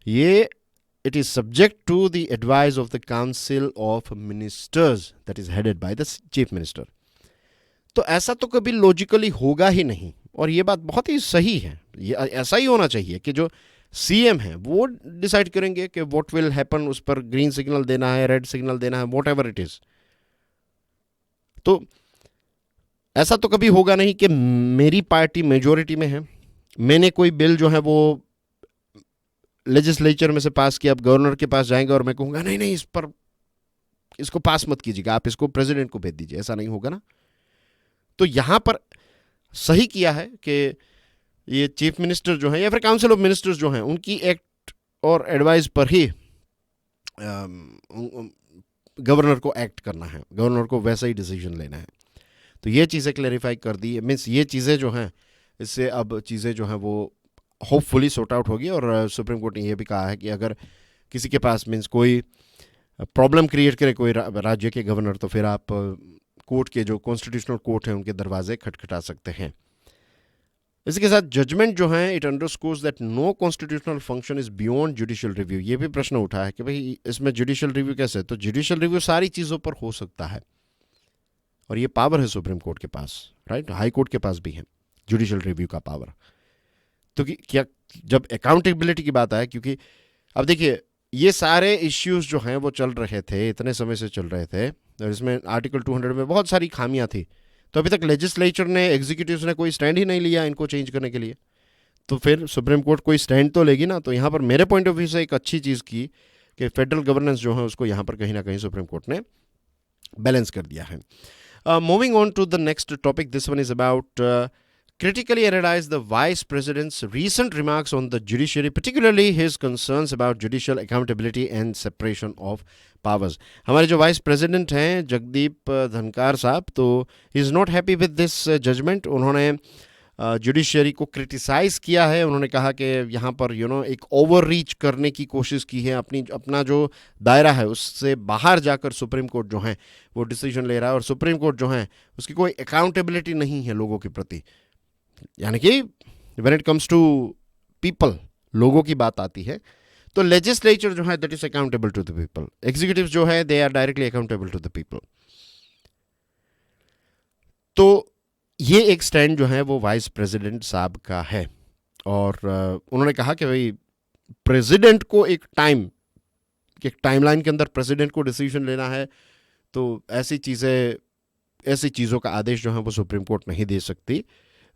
ये it is subject to the advice of the council of ministers that is headed by the chief minister. तो ऐसा तो कभी लॉजिकली होगा ही नहीं, और ये बात बहुत ही सही है। ये ऐसा ही होना चाहिए कि जो सीएम है वो डिसाइड करेंगे कि व्हाट विल हैपन, उस पर ग्रीन सिग्नल देना है, रेड सिग्नल देना है, व्हाट एवर इट इज। तो ऐसा तो कभी होगा नहीं कि मेरी पार्टी मेजोरिटी में है, मैंने कोई बिल जो है वो लेजिस्लेचर में से पास किया, अब गवर्नर के पास जाएंगे और मैं कहूँगा नहीं नहीं इस पर इसको पास मत कीजिएगा, आप इसको प्रेसिडेंट को भेज दीजिए, ऐसा नहीं होगा ना। तो यहाँ पर सही किया है कि ये चीफ मिनिस्टर जो है या फिर काउंसिल ऑफ मिनिस्टर्स जो हैं उनकी एक्ट और एडवाइस पर ही गवर्नर को एक्ट करना है, गवर्नर को वैसा ही डिसीजन लेना है। तो ये चीज़ें क्लैरिफाई कर दी, मीन्स ये चीज़ें जो हैं इससे अब चीज़ें जो हैं वो होपफुली सॉर्ट आउट होगी। और सुप्रीम कोर्ट ने यह भी कहा है कि अगर किसी के पास मीन्स कोई प्रॉब्लम क्रिएट करे कोई राज्य के गवर्नर, तो फिर आप कोर्ट के जो कॉन्स्टिट्यूशनल कोर्ट हैं उनके दरवाजे खटखटा सकते हैं। इसी के साथ जजमेंट जो है it underscores that no constitutional function is beyond judicial review. ये भी प्रश्न उठा है कि भाई इसमें जुडिशियल रिव्यू कैसे, तो जुडिशियल रिव्यू सारी चीज़ों पर हो सकता है, और ये पावर है सुप्रीम कोर्ट के पास, राइट, हाई कोर्ट के पास भी है जुडिशियल रिव्यू का पावर। तो क्या जब अकाउंटेबिलिटी की बात आए, क्योंकि अब देखिए ये सारे इश्यूज जो हैं वो चल रहे थे, इतने समय से चल रहे थे, और इसमें आर्टिकल 200 में बहुत सारी खामियां थी, तो अभी तक लेजिस्लेचर ने, एग्जीक्यूटिव ने कोई स्टैंड ही नहीं लिया इनको चेंज करने के लिए। तो फिर सुप्रीम कोर्ट कोई स्टैंड तो लेगी ना। तो यहाँ पर मेरे पॉइंट ऑफ व्यू से एक अच्छी चीज़ की कि फेडरल गवर्नेंस जो है उसको यहाँ पर कहीं ना कहीं सुप्रीम कोर्ट ने बैलेंस कर दिया है। Moving on to the next topic, this one is about critically analyze the Vice President's recent remarks on the judiciary, particularly his concerns about judicial accountability and separation of powers. हमारे जो vice president हैं जगदीप धनकार साहब, तो he is not happy with this judgment. उन्होंने judiciary को criticise किया है। उन्होंने कहा कि यहाँ पर एक ओवर रीच करने की कोशिश की है, अपना जो दायरा है उससे बाहर जाकर सुप्रीम कोर्ट जो है वो डिसीजन ले रहा है, और सुप्रीम कोर्ट जो है उसकी कोई अकाउंटेबिलिटी नहीं है लोगों के प्रति। यानी कि when it comes to people, लोगों की बात आती है, तो लेजिस्लेचर जो है that is accountable to the people, executive जो है they are directly accountable to the people. तो ये एक स्टैंड जो है वो वाइस प्रेसिडेंट साहब का है, और उन्होंने कहा कि भाई प्रेसिडेंट को एक टाइमलाइन के अंदर प्रेसिडेंट को डिसीजन लेना है, तो ऐसी चीज़ों का आदेश जो है वो सुप्रीम कोर्ट नहीं दे सकती।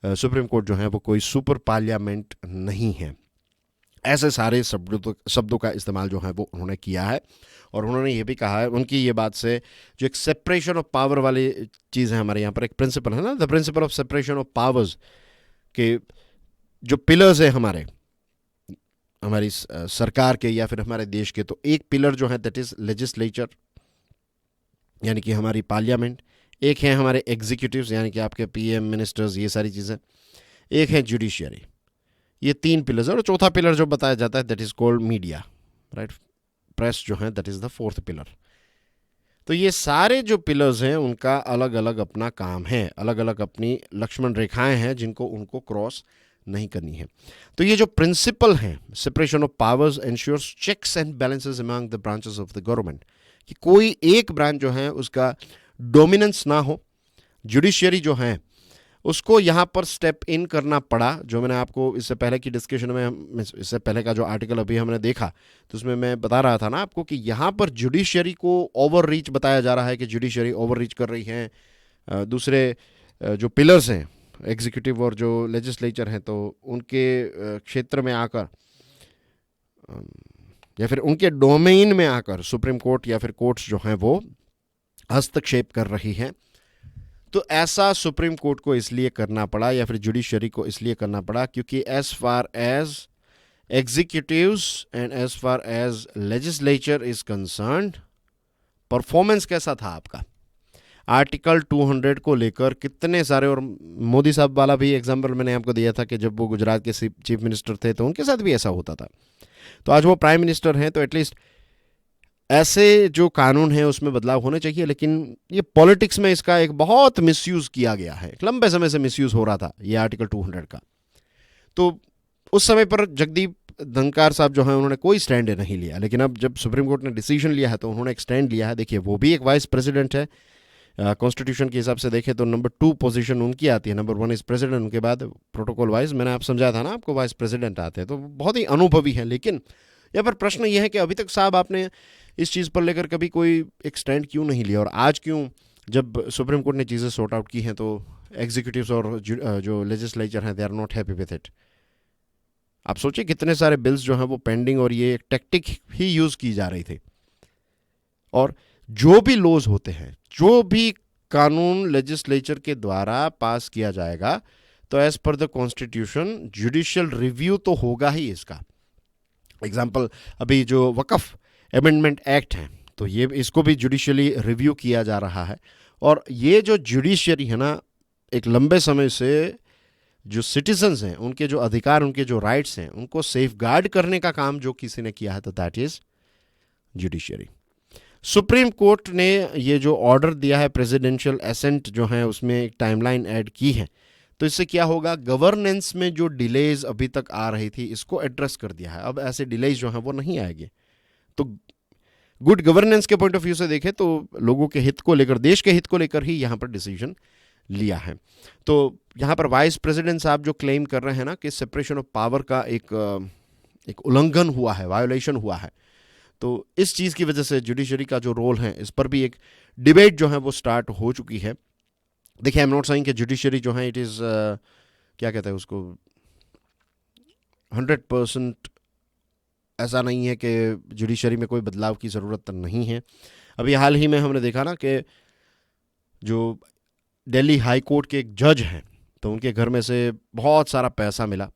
सुप्रीम कोर्ट जो है वो कोई सुपर पार्लियामेंट नहीं है। ऐसे सारे शब्दों का इस्तेमाल जो है वो उन्होंने किया है, और उन्होंने ये भी कहा है, उनकी ये बात से जो एक सेपरेशन ऑफ पावर वाली चीज़ है, हमारे यहाँ पर एक प्रिंसिपल है ना, the principle of separation of powers के जो पिलर्स है हमारी सरकार के या फिर हमारे देश के, तो एक पिलर जो है दैट इज लेजिस्लेचर यानी कि हमारी पार्लियामेंट, एक है हमारे एग्जीक्यूटिव्स यानी कि आपके पीएम मिनिस्टर्स, ये सारी चीज़ें, एक है जुडिशियरी। ये 3 पिलर्स है, और चौथा पिलर जो बताया जाता है that is called media, right, press जो है that is the 4th pillar. तो ये सारे जो पिलर्स हैं उनका अलग अलग अपना काम है, अलग अलग अपनी लक्ष्मण रेखाएं हैं जिनको उनको क्रॉस नहीं करनी है। तो ये जो प्रिंसिपल हैं, separation of powers ensures checks and balances among the branches of the government, कि कोई एक ब्रांच जो है उसका डोमिनेंस ना हो। जुडिशियरी जो है उसको यहाँ पर स्टेप इन करना पड़ा, जो मैंने आपको इससे पहले की डिस्कशन में, इससे पहले का जो आर्टिकल अभी हमने देखा तो उसमें मैं बता रहा था ना आपको कि यहाँ पर जुडिशियरी को ओवर रीच बताया जा रहा है, कि जुडिशियरी ओवर रीच कर रही है दूसरे जो पिलर्स हैं एग्जीक्यूटिव और जो लेजिस्लेचर हैं, तो उनके क्षेत्र में आकर या फिर उनके डोमेन में आकर सुप्रीम कोर्ट या फिर कोर्ट्स जो हैं वो हस्तक्षेप कर रही हैं। तो ऐसा सुप्रीम कोर्ट को इसलिए करना पड़ा या फिर जुडिशरी को इसलिए करना पड़ा क्योंकि as far as executives and as far as legislature is concerned, performance कैसा था आपका। आर्टिकल 200 को लेकर कितने सारे, और मोदी साहब वाला भी एग्जाम्पल मैंने आपको दिया था कि जब वो गुजरात के चीफ मिनिस्टर थे तो उनके साथ भी ऐसा होता था। तो आज वो प्राइम मिनिस्टर हैं, तो एटलीस्ट ऐसे जो कानून है उसमें बदलाव होने चाहिए। लेकिन ये पॉलिटिक्स में इसका एक बहुत मिसयूज़ किया गया है, एक लंबे समय से मिसयूज़ हो रहा था ये आर्टिकल 200 का। तो उस समय पर जगदीप धनखड़ साहब जो हैं उन्होंने कोई स्टैंड नहीं लिया, लेकिन अब जब सुप्रीम कोर्ट ने डिसीजन लिया है तो उन्होंने एक स्टैंड लिया है। देखिए वो भी एक वाइस प्रेसिडेंट है, कॉन्स्टिट्यूशन के हिसाब से देखें तो नंबर 2 पोजीशन उनकी आती है, नंबर 1 इज प्रेसिडेंट, उनके बाद प्रोटोकॉल वाइज मैंने आप समझाया था ना आपको वाइस प्रेसिडेंट आते हैं, तो बहुत ही अनुभवी है। लेकिन यहाँ पर प्रश्न यह है कि अभी तक साहब आपने इस चीज़ पर लेकर कभी कोई एक स्टैंड क्यों नहीं लिया, और आज क्यों जब सुप्रीम कोर्ट ने चीज़ें सॉर्ट आउट की हैं तो एग्जीक्यूटिव्स और जो लेजिस्लेचर हैं they are not happy with it. आप सोचिए कितने सारे बिल्स जो हैं वो पेंडिंग, और ये एक टेक्टिक ही यूज़ की जा रही थी। और जो भी लॉज होते हैं, जो भी कानून लेजिस्लेचर के द्वारा पास किया जाएगा, तो as per the constitution judicial review तो होगा ही इसका। एग्जाम्पल अभी जो वक़फ़ अमेंडमेंट एक्ट है, तो ये इसको भी जुडिशियली रिव्यू किया जा रहा है। और ये जो जुडिशरी है ना, एक लंबे समय से जो सिटीजन्स हैं उनके जो अधिकार, उनके जो राइट्स हैं, उनको सेफगार्ड करने का काम जो किसी ने किया है तो that is judiciary. Supreme court ने ये जो ऑर्डर दिया है प्रेसिडेंशियल एसेंट जो है उसमें एक टाइमलाइन ऐड की है, तो इससे क्या होगा, गवर्नेंस में जो डिलेज अभी तक आ रही थी इसको एड्रेस कर दिया है। अब ऐसे डिलेज जो हैं वो नहीं आएंगे। तो गुड गवर्नेंस के पॉइंट ऑफ व्यू से देखें तो लोगों के हित को लेकर, देश के हित को लेकर ही यहाँ पर डिसीजन लिया है। तो यहाँ पर वाइस प्रेसिडेंट साहब जो क्लेम कर रहे हैं ना कि सेपरेशन ऑफ पावर का एक उल्लंघन हुआ है, वायोलेशन हुआ है, तो इस चीज़ की वजह से जुडिशरी का जो रोल है इस पर भी एक डिबेट जो है वो स्टार्ट हो चुकी है। देखिए, आई एम नॉट सेइंग कि जुडिशरी जो है इट इज़ क्या कहते हैं उसको 100% ऐसा नहीं है कि जुडिशरी में कोई बदलाव की ज़रूरत नहीं है। अभी हाल ही में हमने देखा ना कि जो दिल्ली हाई कोर्ट के एक जज हैं, तो उनके घर में से बहुत सारा पैसा मिला,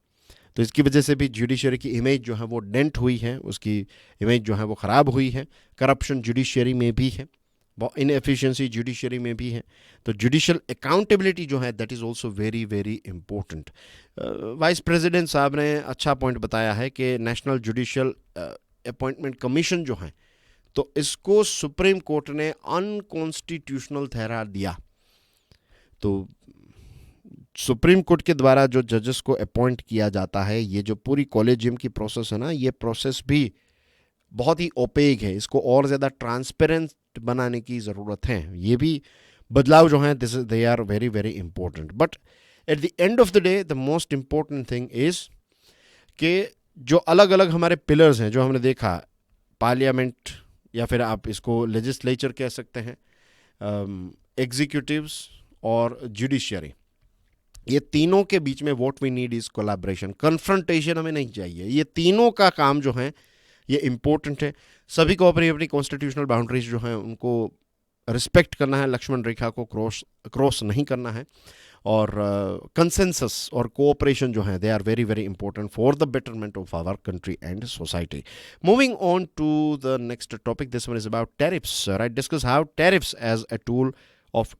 तो इसकी वजह से भी जुडिशरी की इमेज जो है वो डेंट हुई है, उसकी इमेज जो है वो ख़राब हुई है। करप्शन जुडिशरी में भी है, इनएफिशिएंसी जुडिशरी में भी है। तो जुडिशल अकाउंटेबिलिटी जो है that is also very very important. Vice president साहब ने अच्छा पॉइंट बताया है कि नेशनल जुडिशल अपॉइंटमेंट कमीशन जो है, तो इसको सुप्रीम कोर्ट ने अनकॉन्स्टिट्यूशनल ठहरा दिया। तो सुप्रीम कोर्ट के द्वारा जो जजेस को अपॉइंट किया जाता है, ये जो पूरी कॉलेजियम की प्रोसेस है ना, ये प्रोसेस भी बहुत ही ओपेक है। इसको और ज़्यादा ट्रांसपेरेंट बनाने की ज़रूरत है। ये भी बदलाव जो हैं this they are very very important. But at the end of the day the most important thing is कि जो अलग अलग हमारे पिलर्स हैं जो हमने देखा, पार्लियामेंट या फिर आप इसको लेजिस्लेचर कह सकते हैं, एग्जीक्यूटिव्स और जुडिशियरी, ये तीनों के बीच में what we need is collaboration. Confrontation हमें नहीं चाहिए। ये तीनों का काम जो है ये इम्पोर्टेंट है। सभी को अपनी अपनी कॉन्स्टिट्यूशनल बाउंड्रीज जो हैं उनको रिस्पेक्ट करना है, लक्ष्मण रेखा को क्रॉस नहीं करना है। और कंसेंसस और कोऑपरेशन जो है they are very very important for the betterment of our country and society. Moving on to the next topic, this one is about tariffs. Right, discuss how tariffs as a tool of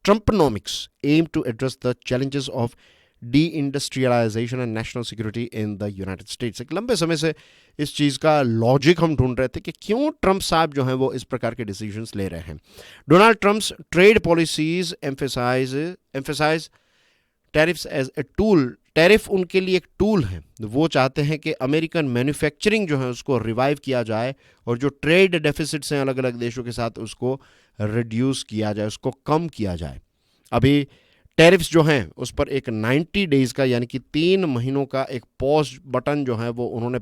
Trumponomics aim to address the challenges of de-industrialization and national security in the United States। एक लंबे समय से इस चीज़ का logic हम ढूंढ रहे थे कि क्यों ट्रंप साहब जो हैं वो इस प्रकार के डिसीजंस ले रहे हैं। Donald Trump's trade policies emphasise tariffs as a tool. Tariff उनके लिए एक टूल है। वो चाहते हैं कि अमेरिकन मैन्युफैक्चरिंग जो है उसको रिवाइव किया जाए और जो ट्रेड डेफिसिट्स हैं अलग अलग देशों के साथ उसको रिड्यूस किया जाए, उसको कम किया जाए। अभी टैरिफ्स जो हैं उस पर एक 90 डेज़ का यानी कि 3 महीनों का एक पॉज बटन जो है वो उन्होंने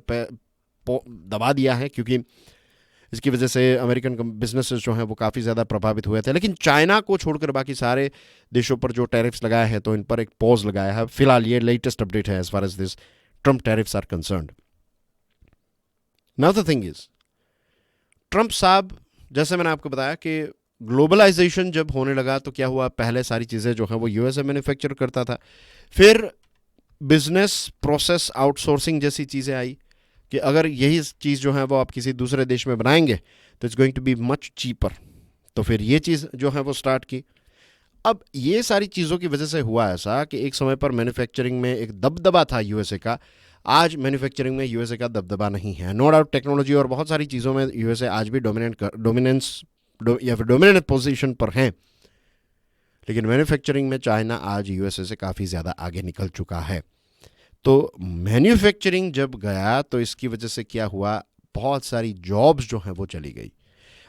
दबा दिया है, क्योंकि इसकी वजह से अमेरिकन बिजनेसेस जो हैं वो काफ़ी ज़्यादा प्रभावित हुए थे। लेकिन चाइना को छोड़कर बाकी सारे देशों पर जो टैरिफ्स लगाए हैं तो इन पर एक पॉज लगाया है। फिलहाल ये लेटेस्ट अपडेट है as far as this Trump tariffs are concerned. Now the thing is, Trump साहब, जैसे मैंने आपको बताया कि ग्लोबलाइजेशन जब होने लगा तो क्या हुआ, पहले सारी चीज़ें जो हैं वो यूएसए मैन्युफैक्चर करता था। फिर बिजनेस प्रोसेस आउटसोर्सिंग जैसी चीज़ें आई कि अगर यही चीज़ जो है वो आप किसी दूसरे देश में बनाएंगे तो it's going to be much cheaper. तो फिर ये चीज़ जो है वो स्टार्ट की। अब ये सारी चीज़ों की वजह से हुआ ऐसा कि एक समय पर मैन्युफैक्चरिंग में एक दबदबा था यूएसए का। आज मैन्युफैक्चरिंग में यूएसए का दबदबा नहीं है। नो डाउट टेक्नोलॉजी और बहुत सारी चीज़ों में यूएसए आज भी डोमिनेंट पोजीशन पर हैं, लेकिन मैन्युफैक्चरिंग में चाइना आज यूएसए से काफ़ी ज़्यादा आगे निकल चुका है। तो मैन्युफैक्चरिंग जब गया तो इसकी वजह से क्या हुआ, बहुत सारी जॉब्स जो हैं वो चली गई।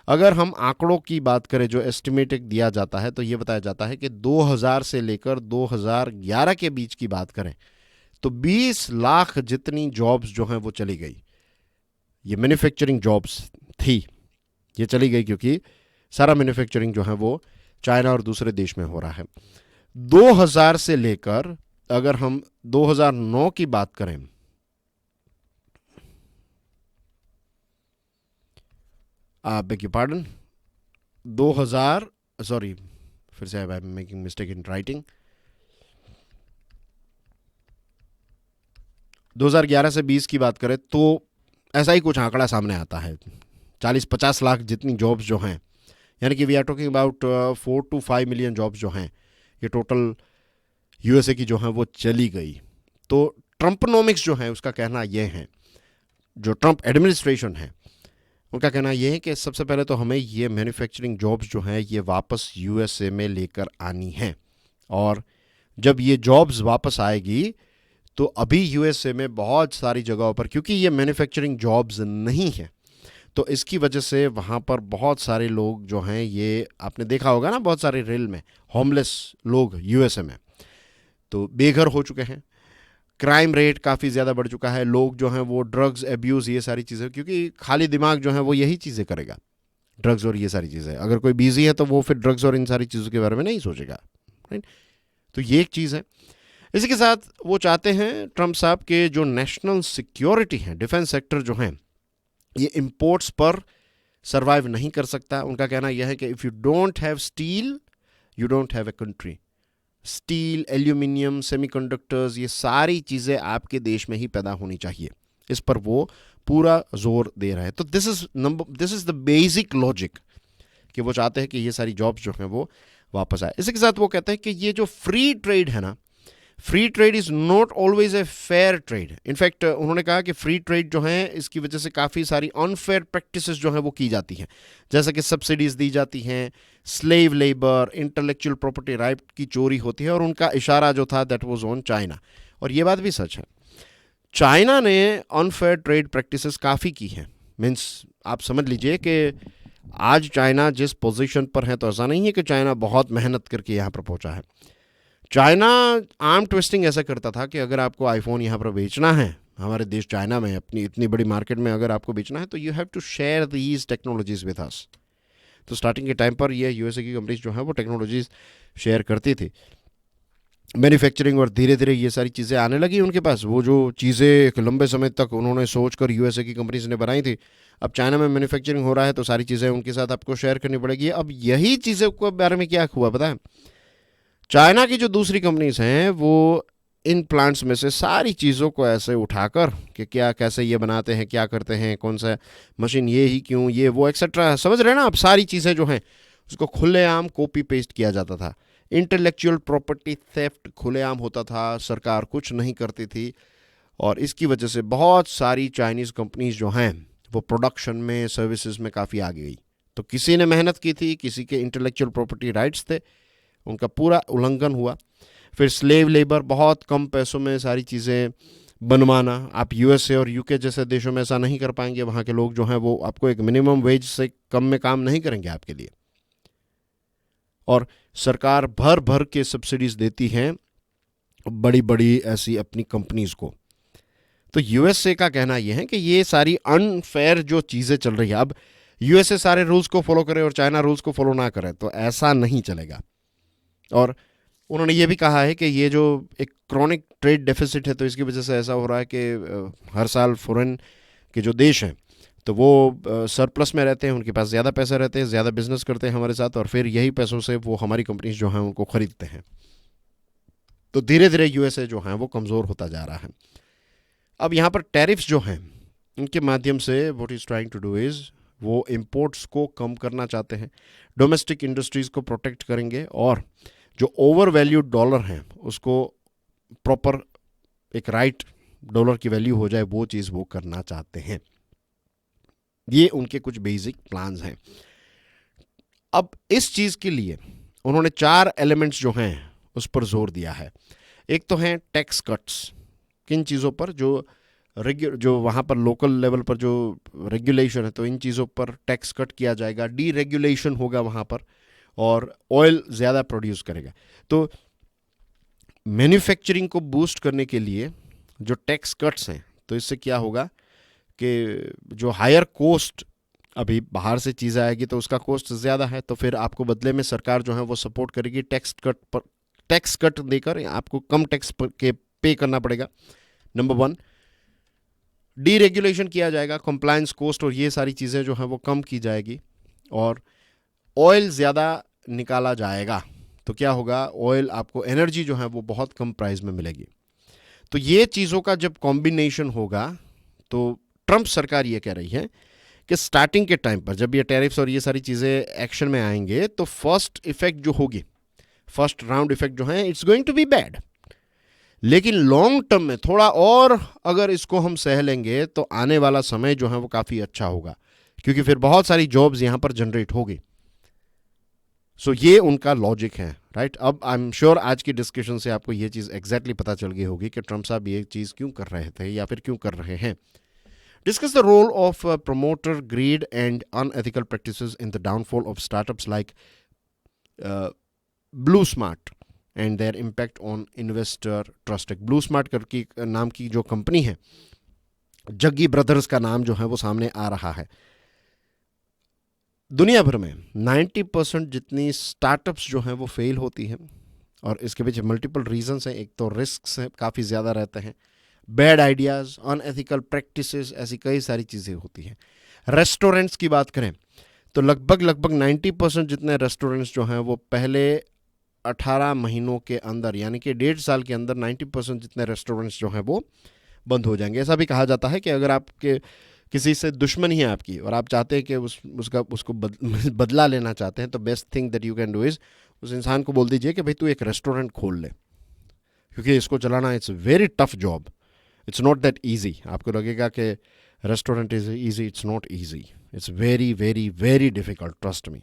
अगर हम आंकड़ों की बात करें जो एस्टिमेट दिया जाता है तो ये बताया जाता है कि 2000 से लेकर 2011 के बीच की बात करें तो 20 लाख जितनी जॉब्स जो हैं वो चली गई। ये मैन्युफैक्चरिंग जॉब्स थी, ये चली गई क्योंकि सारा मैन्युफैक्चरिंग जो है वो चाइना और दूसरे देश में हो रहा है। 2000 से लेकर अगर हम 2009 की बात करें, बेग योर पार्डन, 2000 सॉरी फिर से I am making mistake in writing, 2011 से 20 की बात करें तो ऐसा ही कुछ आंकड़ा सामने आता है। 40-50 लाख जितनी जॉब्स जो हैं, यानी कि we are talking about 4 to 5 million jobs जो हैं, ये टोटल यूएसए की जो हैं वो चली गई। तो ट्रंपनोमिक्स जो है उसका कहना ये है, जो ट्रंप एडमिनिस्ट्रेशन है उनका कहना यह है कि सबसे पहले तो हमें ये मैन्युफैक्चरिंग जॉब्स जो हैं ये वापस यूएसए में लेकर आनी है। और जब ये जॉब्स वापस आएगी तो अभी यूएसए में बहुत सारी जगहों पर, क्योंकि ये मैन्युफैक्चरिंग जॉब्स नहीं है तो इसकी वजह से वहाँ पर बहुत सारे लोग जो हैं, ये आपने देखा होगा ना, बहुत सारे रेल में होमलेस लोग यूएसए में तो बेघर हो चुके हैं। क्राइम रेट काफ़ी ज़्यादा बढ़ चुका है। लोग जो हैं वो ड्रग्स एब्यूज़ ये सारी चीज़ें, क्योंकि खाली दिमाग जो है वो यही चीज़ें करेगा, ड्रग्स और ये सारी चीज़ें। अगर कोई बिजी है तो वो फिर ड्रग्स और इन सारी चीज़ों के बारे में नहीं सोचेगा, राइट। तो ये एक चीज़ है। इसी के साथ वो चाहते हैं ट्रंप साहब के जो नेशनल सिक्योरिटी है, डिफेंस सेक्टर जो हैं, ये इंपोर्ट्स पर सर्वाइव नहीं कर सकता। उनका कहना यह है कि if you don't have still you don't have a country. Steel, aluminium, semiconductors, ये सारी चीज़ें आपके देश में ही पैदा होनी चाहिए। इस पर वो पूरा जोर दे रहे हैं। तो this is the basic logic कि वो चाहते हैं कि ये सारी जॉब्स जो हैं वो वापस आए। इसी के साथ वो कहते हैं कि ये जो फ्री ट्रेड है ना, free trade is not always a fair trade. In fact उन्होंने कहा कि फ्री ट्रेड जो है इसकी वजह से काफ़ी सारी अनफेयर प्रैक्टिसेस जो हैं वो की जाती हैं, जैसे कि सब्सिडीज़ दी जाती हैं, slave labour, intellectual property right की चोरी होती है, और उनका इशारा जो था दैट वाज ऑन चाइना। और ये बात भी सच है, चाइना ने अनफेयर ट्रेड प्रैक्टिसेस काफ़ी की हैं। मीन्स आप समझ लीजिए कि आज चाइना जिस पोजीशन पर है, तो ऐसा नहीं है कि चाइना बहुत मेहनत करके यहाँ पर पहुँचा है। चाइना आर्म ट्विस्टिंग ऐसा करता था कि अगर आपको आईफोन यहाँ पर बेचना है हमारे देश चाइना में, अपनी इतनी बड़ी मार्केट में अगर आपको बेचना है, तो you have to share these technologies with us. तो स्टार्टिंग के टाइम पर ये यूएसए की कंपनीज जो है वो टेक्नोलॉजीज शेयर करती थी, मैन्युफैक्चरिंग, और धीरे धीरे ये सारी चीज़ें आने लगी उनके पास। वो जो चीज़ें एक लंबे समय तक उन्होंने सोच कर यूएसए की कंपनीज ने बनाई थी, अब चाइना में मैन्युफैक्चरिंग हो रहा है तो सारी चीज़ें उनके साथ आपको शेयर करनी पड़ेगी। अब यही चीज़ें के बारे में क्या हुआ पता है, चाइना की जो दूसरी कंपनीज हैं वो इन प्लांट्स में से सारी चीज़ों को ऐसे उठाकर कि क्या कैसे ये बनाते हैं, क्या करते हैं, कौन सा मशीन ये ही क्यों, ये वो एक्सेट्रा, समझ रहे हैं ना आप, सारी चीज़ें जो हैं उसको खुलेआम कॉपी पेस्ट किया जाता था। इंटेलेक्चुअल प्रॉपर्टी थेफ्ट खुलेआम होता था, सरकार कुछ नहीं करती थी, और इसकी वजह से बहुत सारी चाइनीज़ कंपनीज जो हैं वो प्रोडक्शन में, सर्विसेज में काफ़ी आगे गई। तो किसी ने मेहनत की थी, किसी के इंटेलेक्चुअल प्रॉपर्टी राइट्स थे, उनका पूरा उल्लंघन हुआ। फिर स्लेव लेबर, बहुत कम पैसों में सारी चीज़ें बनवाना। आप यूएसए और यूके जैसे देशों में ऐसा नहीं कर पाएंगे, वहाँ के लोग जो हैं वो आपको एक मिनिमम वेज से कम में काम नहीं करेंगे आपके लिए। और सरकार भर भर के सब्सिडीज देती हैं बड़ी बड़ी ऐसी अपनी कंपनीज को। तो यूएसए का कहना यह है कि ये सारी अनफेयर जो चीज़ें चल रही है, अब यूएसए सारे रूल्स को फॉलो करे और चाइना रूल्स को फॉलो ना करे तो ऐसा नहीं चलेगा। और उन्होंने ये भी कहा है कि ये जो एक क्रॉनिक ट्रेड डेफिसिट है, तो इसकी वजह से ऐसा हो रहा है कि हर साल फॉरेन के जो देश हैं तो वो सरप्लस में रहते हैं, उनके पास ज़्यादा पैसे रहते हैं, ज़्यादा बिजनेस करते हैं हमारे साथ, और फिर यही पैसों से वो हमारी कंपनीज जो हैं उनको ख़रीदते हैं। तो धीरे धीरे यूएसए जो हैं वो कमज़ोर होता जा रहा है। अब यहाँ पर टैरिफ्स जो हैं इनके माध्यम से what is trying to do is वो इम्पोर्ट्स को कम करना चाहते हैं, डोमेस्टिक इंडस्ट्रीज़ को प्रोटेक्ट करेंगे, और जो ओवर वैल्यूड डॉलर हैं उसको प्रॉपर एक राइट डॉलर की वैल्यू हो जाए, वो चीज़ वो करना चाहते हैं। ये उनके कुछ बेसिक प्लान्स हैं। अब इस चीज़ के लिए उन्होंने 4 एलिमेंट्स जो हैं उस पर जोर दिया है। एक तो हैं टैक्स कट्स, किन चीज़ों पर जो वहाँ पर लोकल लेवल पर जो रेगुलेशन है तो इन चीज़ों पर टैक्स कट किया जाएगा, डी रेगुलेशन होगा वहाँ पर, और ऑयल ज़्यादा प्रोड्यूस करेगा। तो मैन्युफैक्चरिंग को बूस्ट करने के लिए जो टैक्स कट्स हैं, तो इससे क्या होगा कि जो हायर कॉस्ट, अभी बाहर से चीज़ आएगी तो उसका कॉस्ट ज़्यादा है, तो फिर आपको बदले में सरकार जो है वो सपोर्ट करेगी, टैक्स कट देकर आपको कम टैक्स के पे करना पड़ेगा। नंबर 1, डीरेगुलेशन किया जाएगा, कंप्लायंस कॉस्ट और ये सारी चीज़ें जो हैं वो कम की जाएगी, और ऑयल ज़्यादा निकाला जाएगा। तो क्या होगा, ऑयल आपको एनर्जी जो है वो बहुत कम प्राइस में मिलेगी। तो ये चीज़ों का जब कॉम्बिनेशन होगा, तो ट्रंप सरकार ये कह रही है कि स्टार्टिंग के टाइम पर जब ये टैरिफ्स और ये सारी चीज़ें एक्शन में आएंगे तो फर्स्ट इफेक्ट जो होगी, फर्स्ट राउंड इफेक्ट जो है, it's going to be bad, लेकिन लॉन्ग टर्म में थोड़ा और अगर इसको हम सह लेंगे तो आने वाला समय जो है वो काफ़ी अच्छा होगा, क्योंकि फिर बहुत सारी जॉब्स यहाँ पर जनरेट होगी। सो ये उनका लॉजिक है, राइट। अब आई एम श्योर आज की डिस्कशन से आपको ये चीज़ एग्जैक्टली पता चल गई होगी कि ट्रंप साहब ये चीज़ क्यों कर रहे थे या फिर क्यों कर रहे हैं। Discuss the role of promoter greed and unethical practices in the downfall of startups like Blue Smart and their impact on investor trust. Blue Smart करके नाम की जो कंपनी है, जग्गी ब्रदर्स का नाम जो है वो सामने आ रहा है। दुनिया भर में 90% जितनी स्टार्टअप्स जो हैं वो फेल होती हैं, और इसके पीछे मल्टीपल रीजंस हैं। एक तो रिस्क काफ़ी ज़्यादा रहते हैं, बैड आइडियाज़, अनएथिकल प्रैक्टिसेस, ऐसी कई सारी चीज़ें होती हैं। रेस्टोरेंट्स की बात करें तो लगभग 90% जितने रेस्टोरेंट्स जो हैं वो पहले 18 महीनों के अंदर, यानी कि 1.5 साल के अंदर 90% जितने रेस्टोरेंट्स जो हैं वो बंद हो जाएंगे। ऐसा भी कहा जाता है कि अगर आपके किसी से दुश्मनी है आपकी और आप चाहते हैं कि उसको बदला लेना चाहते हैं, तो best thing that you can do is उस इंसान को बोल दीजिए कि भाई तू एक रेस्टोरेंट खोल ले, क्योंकि इसको चलाना it's very tough job, it's not that easy. आपको लगेगा कि restaurant is easy, it's not easy, it's very very very difficult, trust me,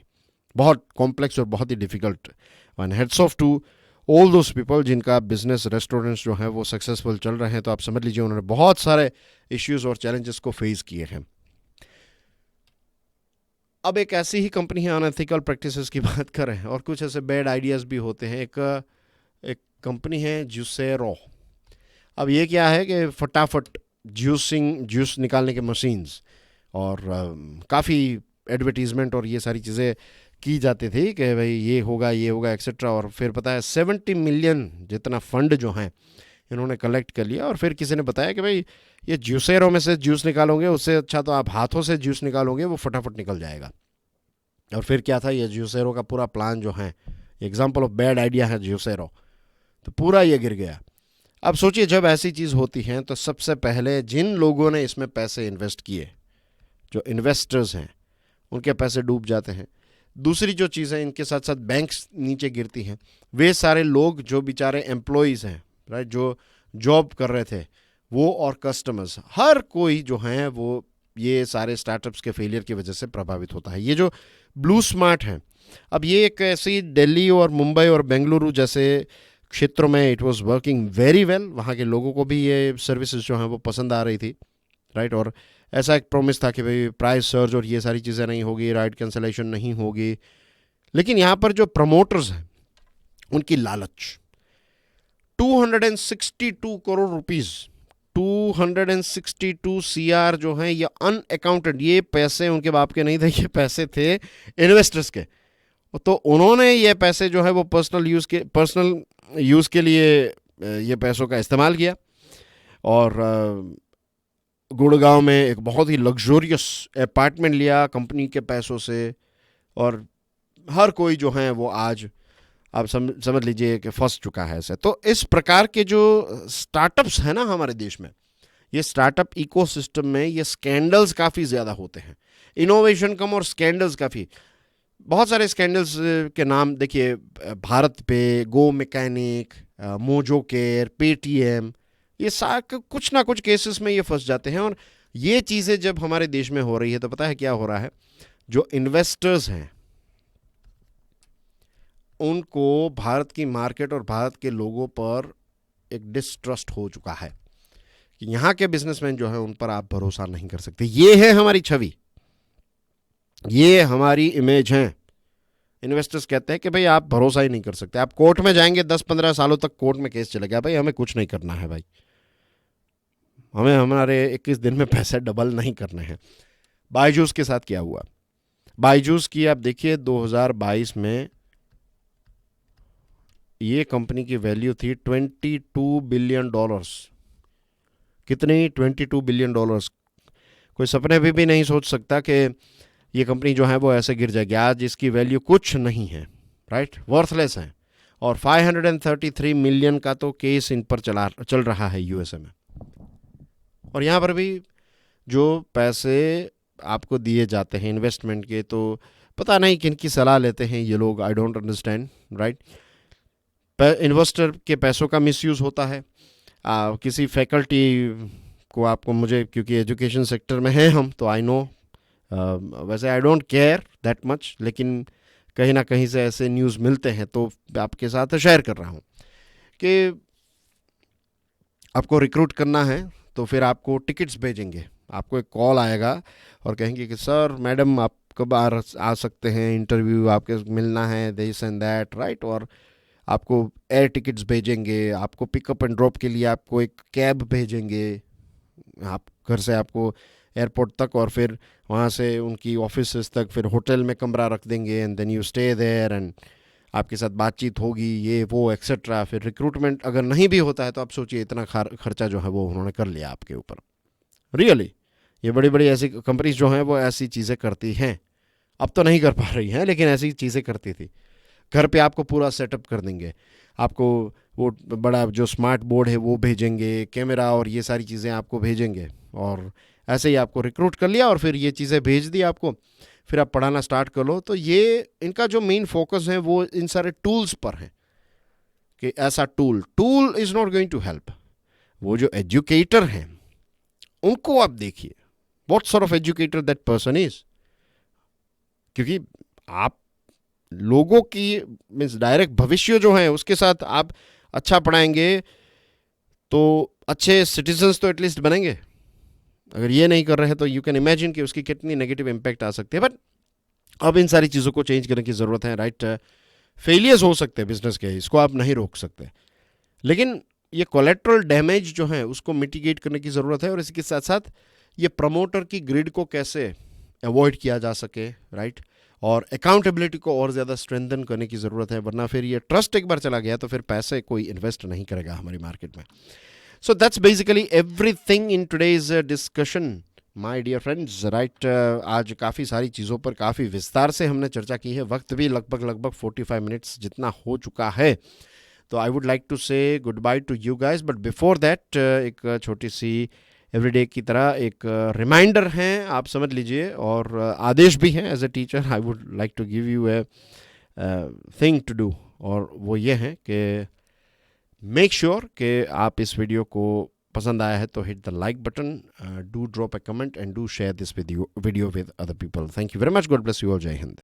बहुत कॉम्प्लेक्स और बहुत ही difficult. One hats off to all those people जिनका बिजनेस रेस्टोरेंट्स जो हैं वो सक्सेसफुल चल रहे हैं, तो आप समझ लीजिए उन्होंने बहुत सारे इश्यूज और चैलेंजेस को फेस किए हैं। अब एक ऐसी ही कंपनी है, अनएथिकल प्रैक्टिसेस की बात करें और कुछ ऐसे बैड आइडियाज़ भी होते हैं। एक कंपनी है जूसेरो। अब ये क्या है कि फटाफट जूस निकालने के मशीन्स और काफ़ी एडवर्टीजमेंट और ये सारी चीज़ें की जाती थी कि भाई ये होगा एक्सेट्रा, और फिर पता है 70 मिलियन जितना फंड जो है इन्होंने कलेक्ट कर लिया। और फिर किसी ने बताया कि भाई ये जूसेरों में से जूस निकालोगे, उससे अच्छा तो आप हाथों से जूस निकालोगे, वो फटाफट निकल जाएगा। और फिर क्या था, ये जूसेरो का पूरा प्लान जो है, एग्जाम्पल ऑफ बैड आइडिया है जूसेरो, तो पूरा ये गिर गया। अब सोचिए जब ऐसी चीज़ होती है तो सबसे पहले जिन लोगों ने इसमें पैसे इन्वेस्ट किए, जो इन्वेस्टर्स हैं, उनके पैसे डूब जाते हैं। दूसरी जो चीज़ है, इनके साथ साथ बैंक्स नीचे गिरती हैं। वे सारे लोग जो बेचारे एम्प्लॉयज़ हैं, राइट, जो जॉब कर रहे थे, वो और कस्टमर्स, हर कोई जो हैं वो ये सारे स्टार्टअप्स के फेलियर की वजह से प्रभावित होता है। ये जो ब्लू स्मार्ट है, अब ये एक ऐसी दिल्ली और मुंबई और बेंगलुरु जैसे क्षेत्रों में it was working very well, वहाँ के लोगों को भी ये सर्विसेज जो हैं वो पसंद आ रही थी, राइट। और ऐसा एक प्रॉमिस था कि भाई प्राइस सर्ज और ये सारी चीज़ें नहीं होगी, राइट कैंसलेशन नहीं होगी। लेकिन यहाँ पर जो प्रमोटर्स हैं उनकी लालच, 262 करोड़ रुपीस, 262 CR जो हैं ये अनअकाउंटेड, ये पैसे उनके बाप के नहीं थे, ये पैसे थे इन्वेस्टर्स के। तो उन्होंने ये पैसे जो है वो पर्सनल यूज़ के लिए ये पैसों का इस्तेमाल किया और गुड़गांव में एक बहुत ही लग्जूरियस अपार्टमेंट लिया कंपनी के पैसों से। और हर कोई जो है वो आज आप समझ लीजिए कि फंस चुका है ऐसे। तो इस प्रकार के जो स्टार्टअप्स हैं ना हमारे देश में, ये स्टार्टअप इकोसिस्टम में ये स्कैंडल्स काफ़ी ज़्यादा होते हैं। इनोवेशन कम और स्कैंडल्स काफ़ी, बहुत सारे स्कैंडल्स के नाम देखिए, भारत पे, गो मैकेनिक, मोजो केयर, पेटीएम, ये कुछ ना कुछ केसेस में ये फंस जाते हैं। और ये चीज़ें जब हमारे देश में हो रही है तो पता है क्या हो रहा है, जो इन्वेस्टर्स हैं उनको भारत की मार्केट और भारत के लोगों पर एक डिस्ट्रस्ट हो चुका है कि यहाँ के बिजनेसमैन जो है उन पर आप भरोसा नहीं कर सकते। ये है हमारी छवि, ये हमारी इमेज है। इन्वेस्टर्स कहते हैं कि भाई आप भरोसा ही नहीं कर सकते, आप कोर्ट में जाएंगे 10-15 सालों तक कोर्ट में केस चलेगा, भाई हमें कुछ नहीं करना है, भाई हमें हमारे 21 दिन में पैसे डबल नहीं करने हैं। बायजूस के साथ क्या हुआ, बायजूस की आप देखिए 2022 में ये कंपनी की वैल्यू थी $22 बिलियन। कितनी? $22 बिलियन। कोई सपने भी नहीं सोच सकता कि ये कंपनी जो है वो ऐसे गिर जाएगी। आज इसकी वैल्यू कुछ नहीं है, राइट, वर्थलेस है। और 533 मिलियन का तो केस इन पर चल रहा है यूएसए में। और यहाँ पर भी जो पैसे आपको दिए जाते हैं इन्वेस्टमेंट के, तो पता नहीं किन की सलाह लेते हैं ये लोग, I don't understand, right. Investor के पैसों का मिसयूज़ होता है। किसी फैकल्टी को आपको, मुझे क्योंकि एजुकेशन सेक्टर में है हम, तो आई नो, वैसे I don't care that much, लेकिन कहीं ना कहीं से ऐसे न्यूज़ मिलते हैं तो आपके साथ शेयर कर रहा हूँ कि आपको रिक्रूट करना है तो फिर आपको टिकट्स भेजेंगे, आपको एक कॉल आएगा और कहेंगे कि सर मैडम आप कब आ सकते हैं, इंटरव्यू आपके मिलना है, दिस एंड दैट, राइट। और आपको एयर टिकट्स भेजेंगे, आपको पिकअप एंड ड्रॉप के लिए आपको एक कैब भेजेंगे, आप घर से आपको एयरपोर्ट तक और फिर वहाँ से उनकी ऑफिस तक, फिर होटल में कमरा रख देंगे and then you stay there and आपके साथ बातचीत होगी, ये वो एक्सेट्रा। फिर रिक्रूटमेंट अगर नहीं भी होता है तो आप सोचिए इतना खर्चा जो है वो उन्होंने कर लिया आपके ऊपर। रियली ये बड़ी बड़ी ऐसी कंपनीज जो हैं वो ऐसी चीज़ें करती हैं, अब तो नहीं कर पा रही हैं लेकिन ऐसी चीज़ें करती थी। घर पे आपको पूरा सेटअप कर देंगे, आपको वो बड़ा जो स्मार्ट बोर्ड है वो भेजेंगे, कैमरा और ये सारी चीज़ें आपको भेजेंगे, और ऐसे ही आपको रिक्रूट कर लिया और फिर ये चीज़ें भेज दी आपको, फिर आप पढ़ाना स्टार्ट कर लो। तो ये इनका जो मेन फोकस है वो इन सारे टूल्स पर है कि ऐसा tool is not going to help. वो जो एजुकेटर हैं उनको आप देखिए, what sort of educator that person is. क्योंकि आप लोगों की मीन्स डायरेक्ट भविष्य जो है उसके साथ आप अच्छा पढ़ाएंगे तो अच्छे सिटीजन्स तो एटलीस्ट बनेंगे। अगर ये नहीं कर रहे हैं तो यू कैन इमेजिन कि उसकी कितनी नेगेटिव इम्पैक्ट आ सकती है। बट अब इन सारी चीज़ों को चेंज करने की ज़रूरत है, राइट। फेलियर्स हो सकते हैं बिजनेस के, इसको आप नहीं रोक सकते, लेकिन ये कोलेट्रल डैमेज जो है उसको मिटिगेट करने की ज़रूरत है। और इसके साथ साथ ये प्रमोटर की ग्रिड को कैसे अवॉइड किया जा सके, राइट। और अकाउंटेबिलिटी को और ज़्यादा स्ट्रेंथन करने की ज़रूरत है, वरना फिर ये ट्रस्ट एक बार चला गया तो फिर पैसे कोई इन्वेस्ट नहीं करेगा हमारी मार्केट में। So that's basically everything in today's discussion my dear friends, right. आज काफ़ी सारी चीज़ों पर काफ़ी विस्तार से हमने चर्चा की है। वक्त भी लगभग 45 मिनट्स जितना हो चुका है, तो आई वुड लाइक टू से good by two you guys. But before that एक छोटी सी एवरीडे की तरह एक रिमाइंडर है, आप समझ लीजिए, और आदेश भी है as a teacher. I would like to give you a thing to do, और वो ये है कि मेक श्योर कि आप इस वीडियो को पसंद आया है तो hit the like button, do drop A comment and do share this video with other people. Thank you very much, God bless you all, जय हिंद।